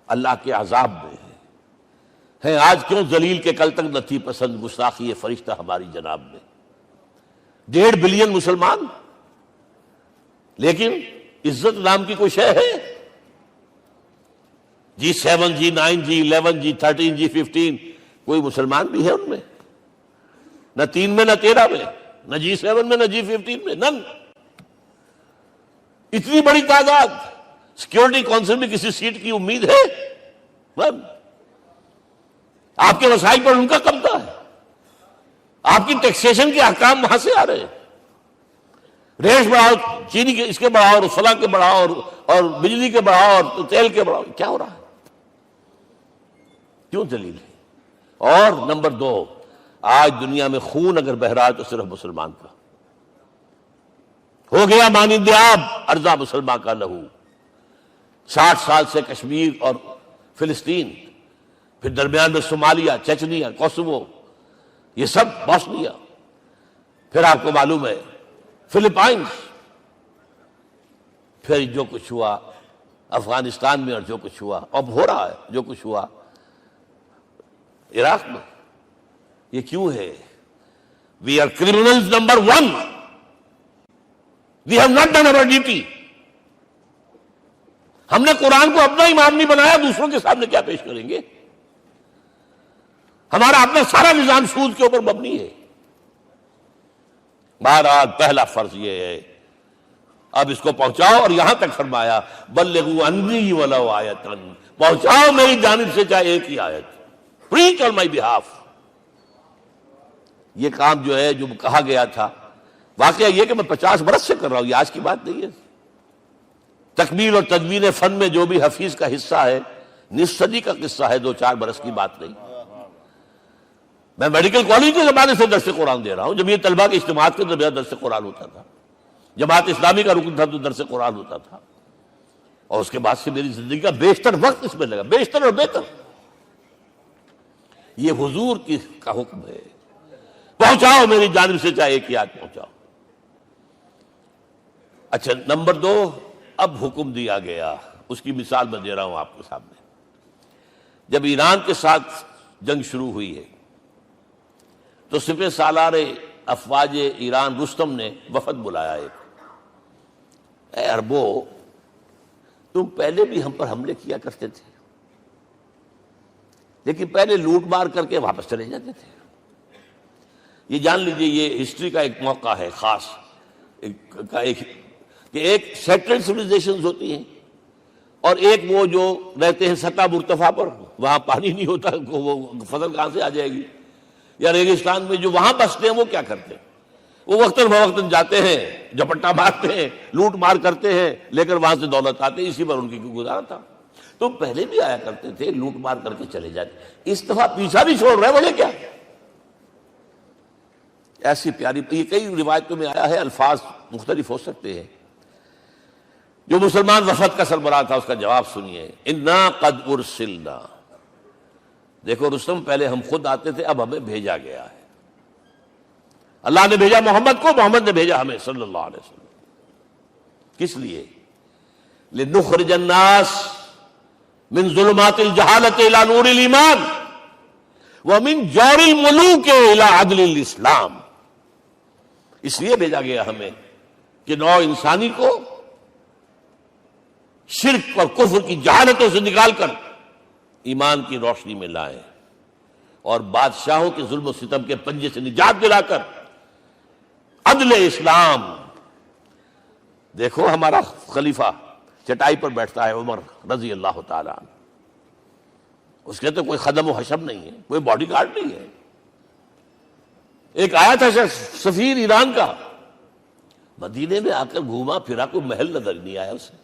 اللہ کے عذاب میں ہیں۔ آج کیوں ذلیل کے کل تک نہ تھی پسند گستاخی یہ فرشتہ ہماری جناب میں؟ 1.5 بلین مسلمان، لیکن عزت نام کی کوئی شے ہے؟ G7 G9 G11 G13 G15 کوئی مسلمان بھی ہے ان میں؟ نہ 3 میں نہ 13 میں، نہ G7 میں نہ G15 میں، نن۔ اتنی بڑی تعداد، سیکیورٹی کونسل میں کسی سیٹ کی امید ہے؟ نن۔ آپ کے وسائل پر ان کا قبضہ ہے، آپ کی ٹیکسیشن کے احکام وہاں سے آ رہے ہیں۔ ریٹ بڑھاؤ، چینی کے اس کے بڑھاؤ، اور فلاں کے بڑھاؤ، اور بجلی کے بڑھاؤ، اور تیل کے بڑھاؤ، کیا ہو رہا ہے؟ کیوں ذلیل ہے؟ اور نمبر 2، آج دنیا میں خون اگر بہ رہا ہے تو صرف مسلمان کا ہو گیا، مانند آب ارضا مسلمان کا لہو۔ 60 سال سے کشمیر اور فلسطین، پھر درمیان میں صومالیہ، چچنیا، کوسوو، یہ سب بوسنیا، پھر آپ کو معلوم ہے فلپائنز، پھر جو کچھ ہوا افغانستان میں، اور جو کچھ ہوا اب ہو رہا ہے، جو کچھ ہوا عراق میں۔ یہ کیوں ہے؟ We are criminals number 1. We have not done our duty. ہم نے قرآن کو اپنا امام نہیں بنایا، دوسروں کے سامنے کیا پیش کریں گے؟ ہمارا اپنا سارا نظام سود کے اوپر مبنی ہے۔ بہرحال پہلا فرض یہ ہے، اب اس کو پہنچاؤ، اور یہاں تک فرمایا بلغوا عنی ولو آیۃ، پہنچاؤ میری جانب سے چاہے ایک ہی آیت، preach on my behalf۔ یہ کام جو ہے جو کہا گیا تھا، واقعہ یہ کہ میں 50 برس سے کر رہا ہوں، یہ آج کی بات نہیں ہے۔ تکمیل اور تدوین فن میں جو بھی حفیظ کا حصہ ہے، نصف صدی کا قصہ ہے، 2-4 برس کی بات نہیں۔ میں میڈیکل کالج کے زمانے سے درس قرآن دے رہا ہوں، جمعیت طلبہ کے اجتماعات کے درمیان درس قرآن ہوتا تھا، جماعت اسلامی کا رکن تھا تو درس قرآن ہوتا تھا، اور اس کے بعد سے میری زندگی کا بیشتر وقت اس میں لگا، بیشتر اور بہتر۔ یہ حضور کا حکم ہے، پہنچاؤ میری جانب سے چاہے ایک آیت پہنچاؤ۔ اچھا، نمبر 2، اب حکم دیا گیا، اس کی مثال میں دے رہا ہوں آپ کے سامنے۔ جب ایران کے ساتھ جنگ شروع ہوئی ہے تو سپہ سالار افواج ایران رستم نے وفد بلایا ایک، اے عربو، تم پہلے بھی ہم پر حملے کیا کرتے تھے، لیکن پہلے لوٹ مار کر کے واپس چلے جاتے تھے۔ یہ جان لیجئے، یہ ہسٹری کا ایک موقع ہے خاص، کہ ایک سیٹلڈ سویلائزیشنز ہوتی ہیں، اور ایک وہ جو رہتے ہیں سطح مرتفع پر، وہاں پانی نہیں ہوتا، وہ فصل کہاں سے آ جائے گی، یا ریگستان میں جو وہاں بستے ہیں وہ کیا کرتے ہیں؟ وہ وقتاً فوقتاً جاتے ہیں، جھپٹا مارتے ہیں، لوٹ مار کرتے ہیں، لے کر وہاں سے دولت آتے ہیں، اسی پر ان کی گزارا تھا۔ تو پہلے بھی آیا کرتے تھے، لوٹ مار کر کے چلے جاتے، اس دفعہ پیچھا بھی چھوڑ رہے، وجہ کیا؟ ایسی پیاری، یہ کئی روایتوں میں آیا ہے، الفاظ مختلف ہو سکتے ہیں۔ جو مسلمان وفد کا سربراہ تھا اس کا جواب سنیے، انا قد ارسلنا، دیکھو رستم، پہلے ہم خود آتے تھے، اب ہمیں بھیجا گیا ہے، اللہ نے بھیجا محمد کو، محمد نے بھیجا ہمیں صلی اللہ علیہ وسلم۔ کس لیے؟ لنخرج الناس من ظلمات الجہالت الى نور الایمان ومن جور الملوک الى عدل الاسلام۔ اس لیے بھیجا گیا ہمیں کہ نوع انسانی کو شرک اور کفر کی جہالتوں سے نکال کر ایمان کی روشنی میں لائیں، اور بادشاہوں کے ظلم و ستم کے پنجے سے نجات دلا کر عدل اسلام. دیکھو ہمارا خلیفہ چٹائی پر بیٹھتا ہے عمر رضی اللہ تعالیٰ عنہ، اس کے تو کوئی خدم و حشم نہیں ہے، کوئی باڈی گارڈ نہیں ہے. ایک آیا تھا سفیر ایران کا، مدینے میں آ کر گھوما پھرا، کوئی محل نظر نہیں آیا اسے.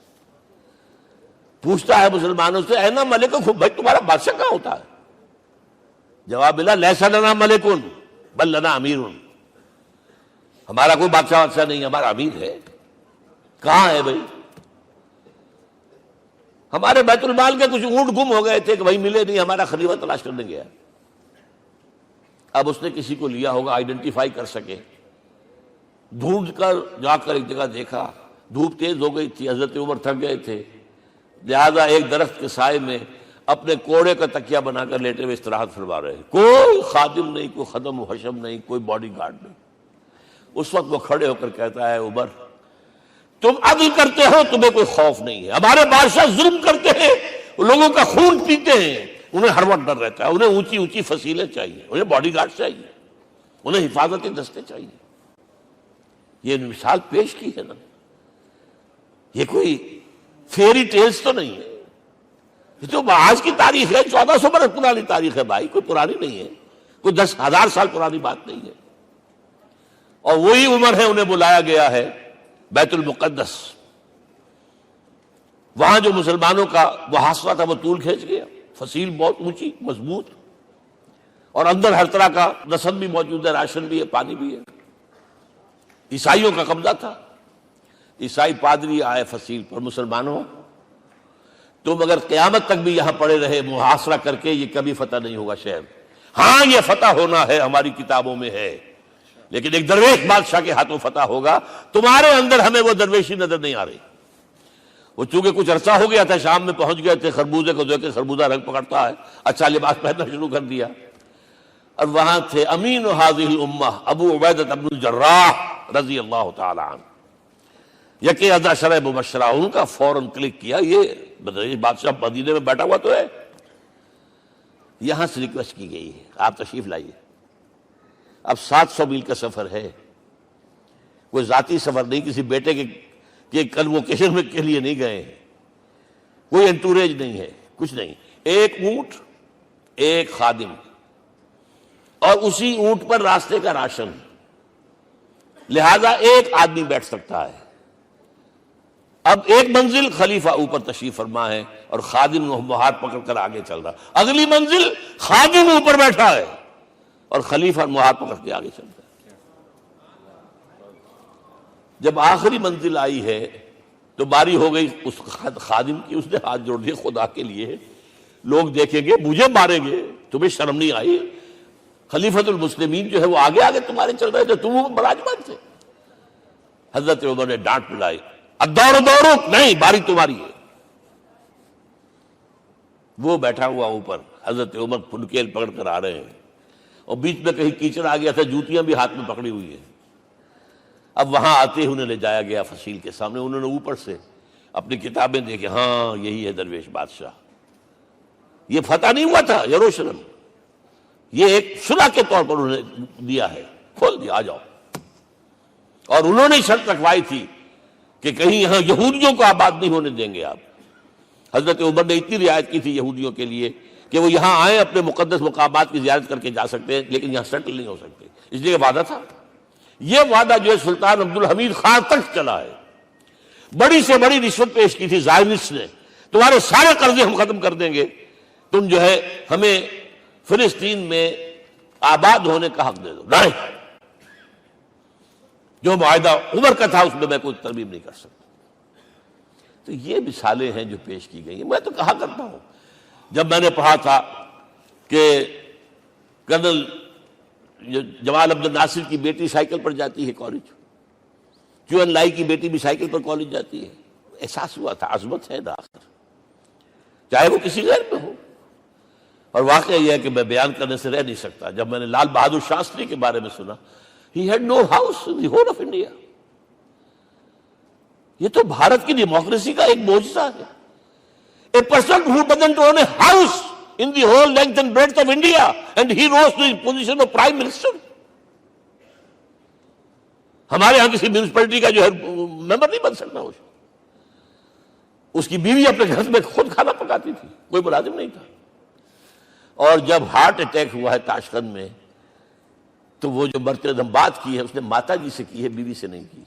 پوچھتا ہے مسلمانوں سے اینا ملک، بھائی تمہارا بادشاہ کہاں ہوتا ہے؟ جواب ملا لیسا لنا ملکن بل لنا امیر، ہمارا کوئی بادشاہ نہیں، ہمارا امیر ہے. کہاں ہے بھائی؟ ہمارے بیت المال کے کچھ اونٹ گم ہو گئے تھے کہ بھائی ملے نہیں، ہمارا خلیفہ تلاش کرنے گیا. اب اس نے کسی کو لیا ہوگا آئیڈینٹیفائی کر سکے، ڈھونڈ کر جا کر ایک جگہ دیکھا، دھوپ تیز ہو گئی تھی، حضرت عمر تھک گئے تھے، لہذا ایک درخت کے سائے میں اپنے کوڑے کا تکیہ بنا کر لیٹے ہوئے استراحت فرما رہے ہیں. کوئی خادم نہیں، کوئی خدم و حشم نہیں، کوئی باڈی گارڈ نہیں. اس وقت وہ کھڑے ہو کر کہتا ہے عمر تم عدل کرتے ہو، تمہیں کوئی خوف نہیں ہے. ہمارے بادشاہ ظلم کرتے ہیں، لوگوں کا خون پیتے ہیں، انہیں ہر وقت ڈر رہتا ہے، انہیں اونچی اونچی فصیلیں چاہیے، انہیں باڈی گارڈ چاہیے، انہیں حفاظتی دستے چاہیے. یہ مثال پیش کی ہے نا، یہ کوئی فیری ٹیلز تو نہیں ہے، یہ تو آج کی تاریخ ہے، 1400 برس پرانی تاریخ ہے بھائی، کوئی پرانی نہیں ہے، کوئی 10,000 سال پرانی بات نہیں ہے. اور وہی عمر ہے، انہیں بلایا گیا ہے بیت المقدس، وہاں جو مسلمانوں کا محاصرہ تھا وہ طول کھینچ گیا، فصیل بہت اونچی مضبوط، اور اندر ہر طرح کا رسد بھی موجود ہے، راشن بھی ہے، پانی بھی ہے. عیسائیوں کا قبضہ تھا. عیسائی پادری آئے فصیل پر، مسلمانوں تم اگر قیامت تک بھی یہاں پڑے رہے محاصرہ کر کے، یہ کبھی فتح نہیں ہوگا شہر. ہاں یہ فتح ہونا ہے، ہماری کتابوں میں ہے، لیکن ایک درویش بادشاہ کے ہاتھوں فتح ہوگا. تمہارے اندر ہمیں وہ درویشی نظر نہیں آ رہی. وہ چونکہ کچھ عرصہ ہو گیا تھا، شام میں پہنچ گئے تھے، خربوزے کو دیکھ کے خربوزہ رنگ پکڑتا ہے، اچھا لباس پہننا شروع کر دیا. اور وہاں تھے امین هذه الامہ ابو عبیدہ بن الجراح رضی اللہ تعالی عنہ، یکے ازا شرح مبشرہ، ان کا فوراً کلک کیا، یہ بادشاہ مدینے میں بیٹھا ہوا تو ہے. یہاں سے ریکویسٹ کی گئی ہے آپ تشریف لائیے. اب 700 میل کا سفر ہے، کوئی ذاتی سفر نہیں، کسی بیٹے کے کنووکیشن میں کے لیے نہیں گئے ہیں، کوئی انٹوریج نہیں ہے، کچھ نہیں. ایک اونٹ، ایک خادم، اور اسی اونٹ پر راستے کا راشن، لہذا ایک آدمی بیٹھ سکتا ہے. اب ایک منزل خلیفہ اوپر تشریف فرما ہے اور خادم ہاتھ پکڑ کر آگے چل رہا، اگلی منزل خادم اوپر بیٹھا ہے اور خلیفہ ہاتھ پکڑ کے آگے چل رہا ہے. جب آخری منزل آئی ہے تو باری ہو گئی اس خادم کی، اس نے ہاتھ جوڑ دیے، خدا کے لیے لوگ دیکھیں گے، مجھے ماریں گے، تمہیں شرم نہیں آئی؟ خلیفۃ المسلمین جو ہے وہ آگے آگے تمہارے چل رہے تھے، تم براجمان تھے. حضرت عمر نے ڈانٹ پلائی، الدور دورک، نہیں، باری تمہاری ہے. وہ بیٹھا ہوا اوپر، حضرت عمر پھنکیل پکڑ کر آ رہے ہیں، اور بیچ میں کہیں کیچڑ آ گیا تھا، جوتیاں بھی ہاتھ میں پکڑی ہوئی ہیں. اب وہاں آتے ہی انہیں لے جایا گیا فصیل کے سامنے. انہوں نے اوپر سے اپنی کتابیں دیکھیں، ہاں یہی ہے درویش بادشاہ. یہ فتح نہیں ہوا تھا یروشلم، یہ ایک صلح کے طور پر انہوں نے دیا ہے، کھول دیا، آ جاؤ. اور انہوں نے شرط رکھوائی تھی کہ کہیں یہاں یہودیوں کو آباد نہیں ہونے دیں گے آپ. حضرت عمر نے اتنی رعایت کی تھی یہودیوں کے لیے کہ وہ یہاں آئیں، اپنے مقدس مقامات کی زیارت کر کے جا سکتے ہیں، لیکن یہاں سیٹل نہیں ہو سکتے. اس لیے وعدہ تھا. یہ وعدہ جو ہے سلطان عبدالحمید خان تک چلا ہے. بڑی سے بڑی رشوت پیش کی تھی زائنسٹ نے، تمہارے سارے قرضے ہم ختم کر دیں گے، تم جو ہے ہمیں فلسطین میں آباد ہونے کا حق دے دو. نہیں، جو معاہدہ عمر کا تھا اس میں کوئی ترمیم نہیں کر سکتا. تو یہ مثالیں ہیں جو پیش کی گئی ہیں. میں تو کہا کرتا ہوں، جب میں نے پڑھا تھا کہ کرنل جمال عبد الناصر کی بیٹی سائیکل پر جاتی ہے کالج، کیو این لائی کی بیٹی بھی سائیکل پر کالج جاتی ہے، احساس ہوا تھا عظمت ہے نا آخر، چاہے وہ کسی غیر میں ہو. اور واقعہ یہ ہے کہ میں بیان کرنے سے رہ نہیں سکتا. جب میں نے لال بہادر شاستری کے بارے میں سنا، he had no house in the whole of India. یہ تو بھارت کی ڈیموکریسی کا ایک معجزہ ہے. A person who doesn't own a house in the whole length and breadth of India, and he rose to the position of Prime Minister. ہمارے ہاں کسی میونسپلٹی کا جو ہے ممبر نہیں بن سکتا، اس کی بیوی اپنے گھر میں خود کھانا پکاتی تھی، کوئی ملازم نہیں تھا۔ اور جب ہارٹ اٹیک ہوا ہے تاشقند میں، تو وہ جو مرتے دم بات کی ہے اس نے ماتا جی سے کی ہے، بیوی سے نہیں کی۔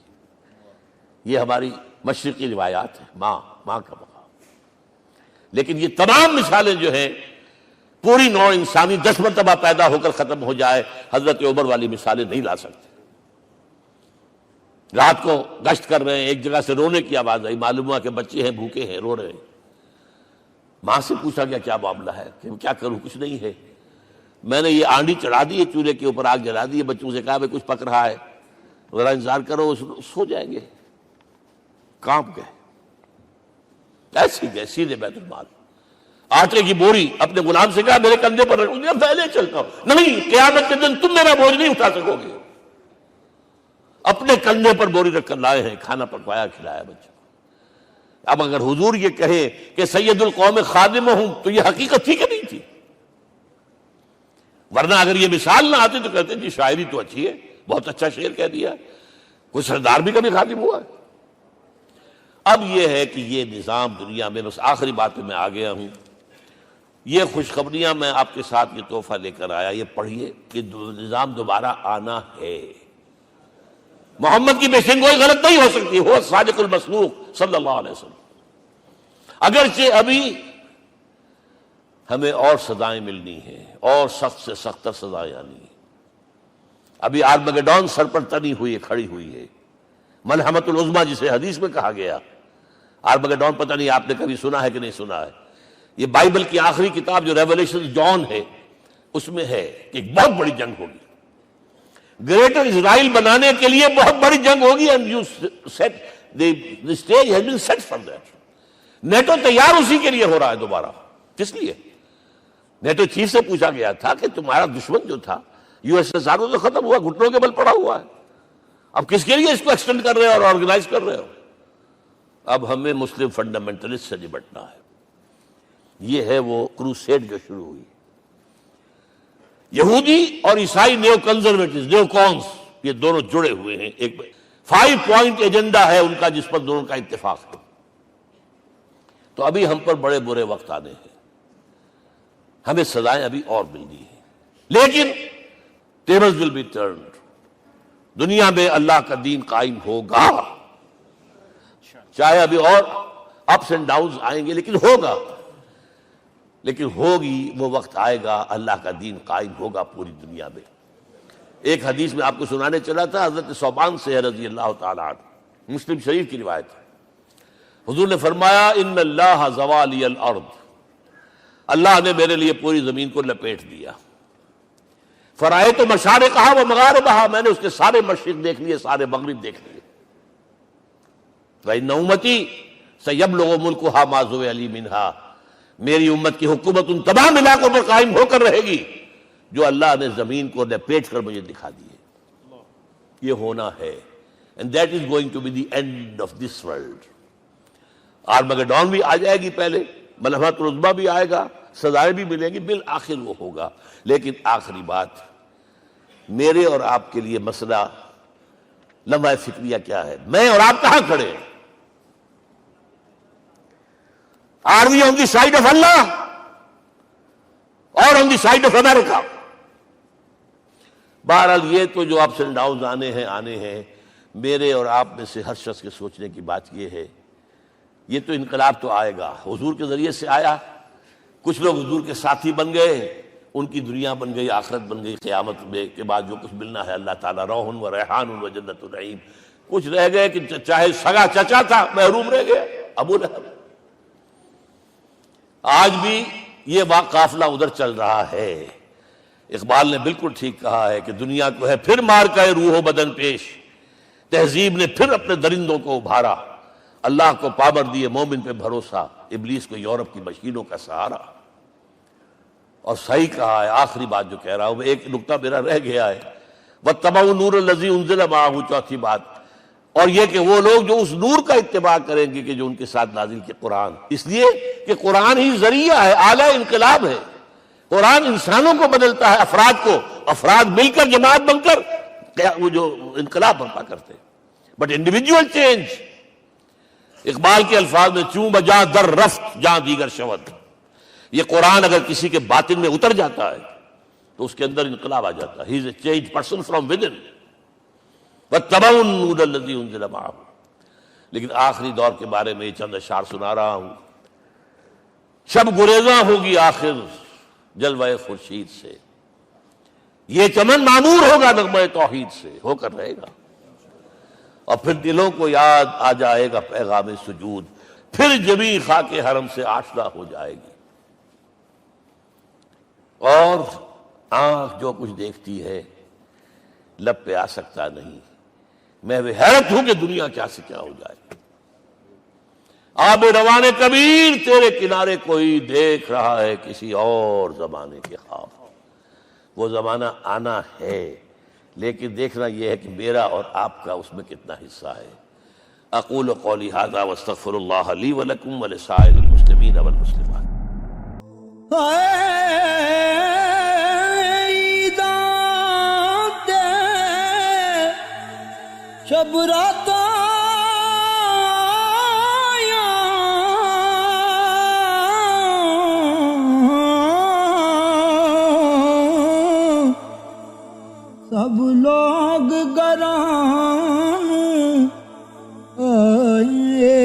یہ ہماری مشرقی روایات ہے، ماں کا مقام۔ لیکن یہ تمام مثالیں جو ہیں، پوری نوع انسانی 10 مرتبہ پیدا ہو کر ختم ہو جائے، حضرت عمر والی مثالیں نہیں لا سکتے۔ رات کو گشت کر رہے ہیں، ایک جگہ سے رونے کی آواز آئی، معلوم ہوا کہ بچے ہیں، بھوکے ہیں، رو رہے ہیں۔ ماں سے پوچھا گیا کیا معاملہ ہے؟ کہ کیا کروں، کچھ نہیں ہے، میں نے یہ آنڈی چڑھا دی ہے، چولہے کے اوپر آگ جلا دی ہے، بچوں سے کہا کچھ پک رہا ہے، ذرا انتظار کرو، سو جائیں گے۔ کانپ گئے، ایسی گئے سیدھے بیت المال، آٹے کی بوری اپنے غلام سے کہا میرے کندھے پر رکھ، پہلے چلتا ہوں، نہیں، قیامت کے دن تم میرا بوجھ نہیں اٹھا سکو گے۔ اپنے کندھے پر بوری رکھ کر لائے ہیں، کھانا پکوایا، کھلایا بچوں۔ اب اگر حضور یہ کہے کہ سید القوم خادم ہوں، تو یہ حقیقت تھی کہ نہیں تھی؟ ورنہ اگر یہ مثال نہ آتی تو کہتے جی شاعری تو اچھی ہے، بہت اچھا شعر کہہ دیا، کوئی سردار بھی کبھی خادم ہوا ہے۔ اب یہ ہے کہ یہ نظام دنیا میں، بس آخری بات پہ میں آ گیا ہوں، یہ خوشخبریاں میں آپ کے ساتھ یہ تحفہ لے کر آیا، یہ پڑھیے کہ نظام دوبارہ آنا ہے۔ محمد کی پیشن گوئی غلط نہیں ہو سکتی، وہ صادق المصدوق صلی اللہ علیہ وسلم۔ اگرچہ ابھی ہمیں اور سزائیں ملنی ہیں، اور سخت سے سختر سزائیں آنی ہیں۔ ابھی آرمگیڈون سر پر تنی ہوئی ہے، کھڑی ہوئی ہے، ملحمۃ العظمیٰ جسے حدیث میں کہا گیا۔ آرمگیڈون پتہ نہیں آپ نے کبھی سنا ہے کہ نہیں سنا ہے؟ یہ بائبل کی آخری کتاب جو ریولیشن جان ہے، اس میں ہے کہ ایک بہت بڑی جنگ ہوگی، گریٹر اسرائیل بنانے کے لیے بہت بڑی جنگ ہوگی، and you set the stage has been set for that۔ NATO تیار اسی کے لیے ہو رہا ہے دوبارہ۔ کس لیے؟ نیٹو چیف سے پوچھا گیا تھا کہ تمہارا دشمن جو تھا USSR تو ختم ہوا، گھٹنوں کے بل پڑا ہوا ہے، اب کس کے لیے اس کو ایکسٹینڈ کر رہے ہو اور آرگنائز کر رہے ہو؟ اب ہمیں مسلم فنڈامنٹلسٹ سے نمٹنا ہے۔ یہ ہے وہ کروسیڈ جو شروع ہوئی۔ یہودی اور عیسائی نیو کنزرویٹوز، نیو کونس، یہ دونوں جڑے ہوئے ہیں، ایک 5 پوائنٹ ایجنڈا ہے ان کا جس پر دونوں کا اتفاق ہے۔ تو ابھی ہم پر بڑے برے وقت آنے ہیں، ہمیں سزائیں ابھی اور ملنی ہیں، لیکن tables will be turned۔ دنیا میں اللہ کا دین قائم ہوگا، چاہے ابھی اور اپس اینڈ ڈاؤنز آئیں گے، لیکن ہوگا، لیکن ہوگی، وہ وقت آئے گا اللہ کا دین قائم ہوگا پوری دنیا میں۔ ایک حدیث میں آپ کو سنانے چلا تھا، حضرت ثوبان سے رضی اللہ تعالیٰ عنہ، مسلم شریف کی روایت ہے۔ حضور نے فرمایا ان اللہ زوالی الارض، اللہ نے میرے لیے پوری زمین کو لپیٹ دیا۔ فرائے تو مشارقہا و مغاربہا، میں نے اس کے سارے مشرق دیکھ لیے، سارے مغرب دیکھ لیے۔ وَإِنَّ أُمَّتِي سَيَبْلُغُ مُلْكُهَا مَا زُوِّئَ لِي مِنْهَا، میری امت کی حکومت ان تمام علاقوں پر قائم ہو کر رہے گی جو اللہ نے زمین کو لپیٹ کر مجھے دکھا دیے۔ یہ ہونا ہے، and that is going to be the end of this world۔ آرمگیڈون بھی آ جائے گی پہلے، ملحمۃ العظمیٰ بھی آئے گا، سزائیں بھی ملیں گی، بالآخر وہ ہوگا۔ لیکن آخری بات، میرے اور آپ کے لیے مسئلہ لمحہ فکریہ کیا ہے؟ میں اور آپ کہاں کھڑے ہیں؟ Are we on the side of Allah or on the side of America؟ بہرحال یہ تو جو اپس اینڈ ڈاؤنز آنے ہیں، میرے اور آپ میں سے ہر شخص کے سوچنے کی بات یہ ہے، یہ تو انقلاب تو آئے گا، حضور کے ذریعے سے آیا، کچھ لوگ حضور کے ساتھی بن گئے، ان کی دنیا بن گئی، آخرت بن گئی، قیامت میں کے بعد جو کچھ ملنا ہے اللہ تعالیٰ روح و ریحان و جنت النعیم۔ کچھ رہ گئے کہ چاہے سگا چچا تھا محروم رہ گیا، ابو لہب۔ آج بھی یہ قافلہ ادھر چل رہا ہے۔ اقبال نے بالکل ٹھیک کہا ہے کہ دنیا کو ہے پھر مار کا روح و بدن پیش، تہذیب نے پھر اپنے درندوں کو ابھارا، اللہ کو پابر دیے مومن پہ بھروسہ، ابلیس کو یورپ کی مشینوں کا سہارا۔ اور صحیح کہا ہے، آخری بات جو کہہ رہا ہوں، ایک نقطہ میرا رہ گیا ہے، وَاتَّبَعُوا النُّورَ الَّذِي أُنزِلَ مَعَهُ، چوتھی بات، اور یہ کہ وہ لوگ جو اس نور کا اتباع کریں گے کہ جو ان کے ساتھ نازل کے قرآن، اس لیے کہ قرآن ہی ذریعہ ہے، آلہ انقلاب ہے۔ قرآن انسانوں کو بدلتا ہے، افراد کو، افراد مل کر جماعت بن کر وہ جو انقلاب برپا کرتے. بٹ انڈیویجول چینج، اقبال کے الفاظ میں چوں بجا در رفت جہاں دیگر شود. یہ قرآن اگر کسی کے باطن میں اتر جاتا ہے تو اس کے اندر انقلاب آ جاتا ہے. He is a change person from within واتبعوا النور الذی انزل معہ. لیکن آخری دور کے بارے میں یہ چند اشعار سنا رہا ہوں. شب گریزاں ہوگی آخر جلوہ خورشید سے، یہ چمن معمور ہوگا نغمہ توحید سے، ہو کر رہے گا. اور پھر دلوں کو یاد آ جائے گا پیغام سجود، پھر جمی خاک حرم سے آشنا ہو جائے گی. اور آنکھ جو کچھ دیکھتی ہے لب پہ آ سکتا نہیں. میں وہ حیرت ہوں کہ دنیا کیا سے کیا ہو جائے. آب روان کبیر تیرے کنارے کوئی دیکھ رہا ہے کسی اور زمانے کے خواب. وہ زمانہ آنا ہے، لیکن دیکھنا یہ ہے کہ میرا اور آپ کا اس میں کتنا حصہ ہے. اقول قولی ھذا واستغفر اللہ لی ولکم ولسائر المسلمین والمسلمات. شب رات سب لوگ گران آئیے،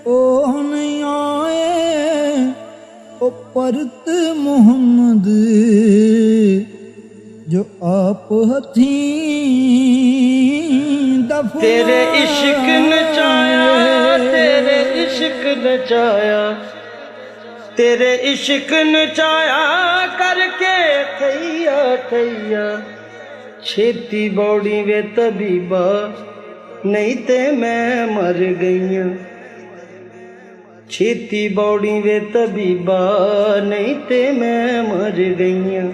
او نہیں آئے او پرت محمد جو آپ ہتھیں دفن. تیرے عشق نچایا، تیرے عشق نچایا، تیرے عشق نچایا کر کے تھیا تھیا. چھیتی بوڑی وے طبیبا نہیں تے میں مر گئیاں. چھیتی بوڑی وے طبیبا نہیں تے میں مر گئیاں.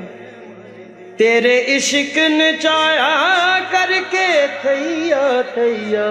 تیرے عشق نچایا کر کے تھیا تھیا.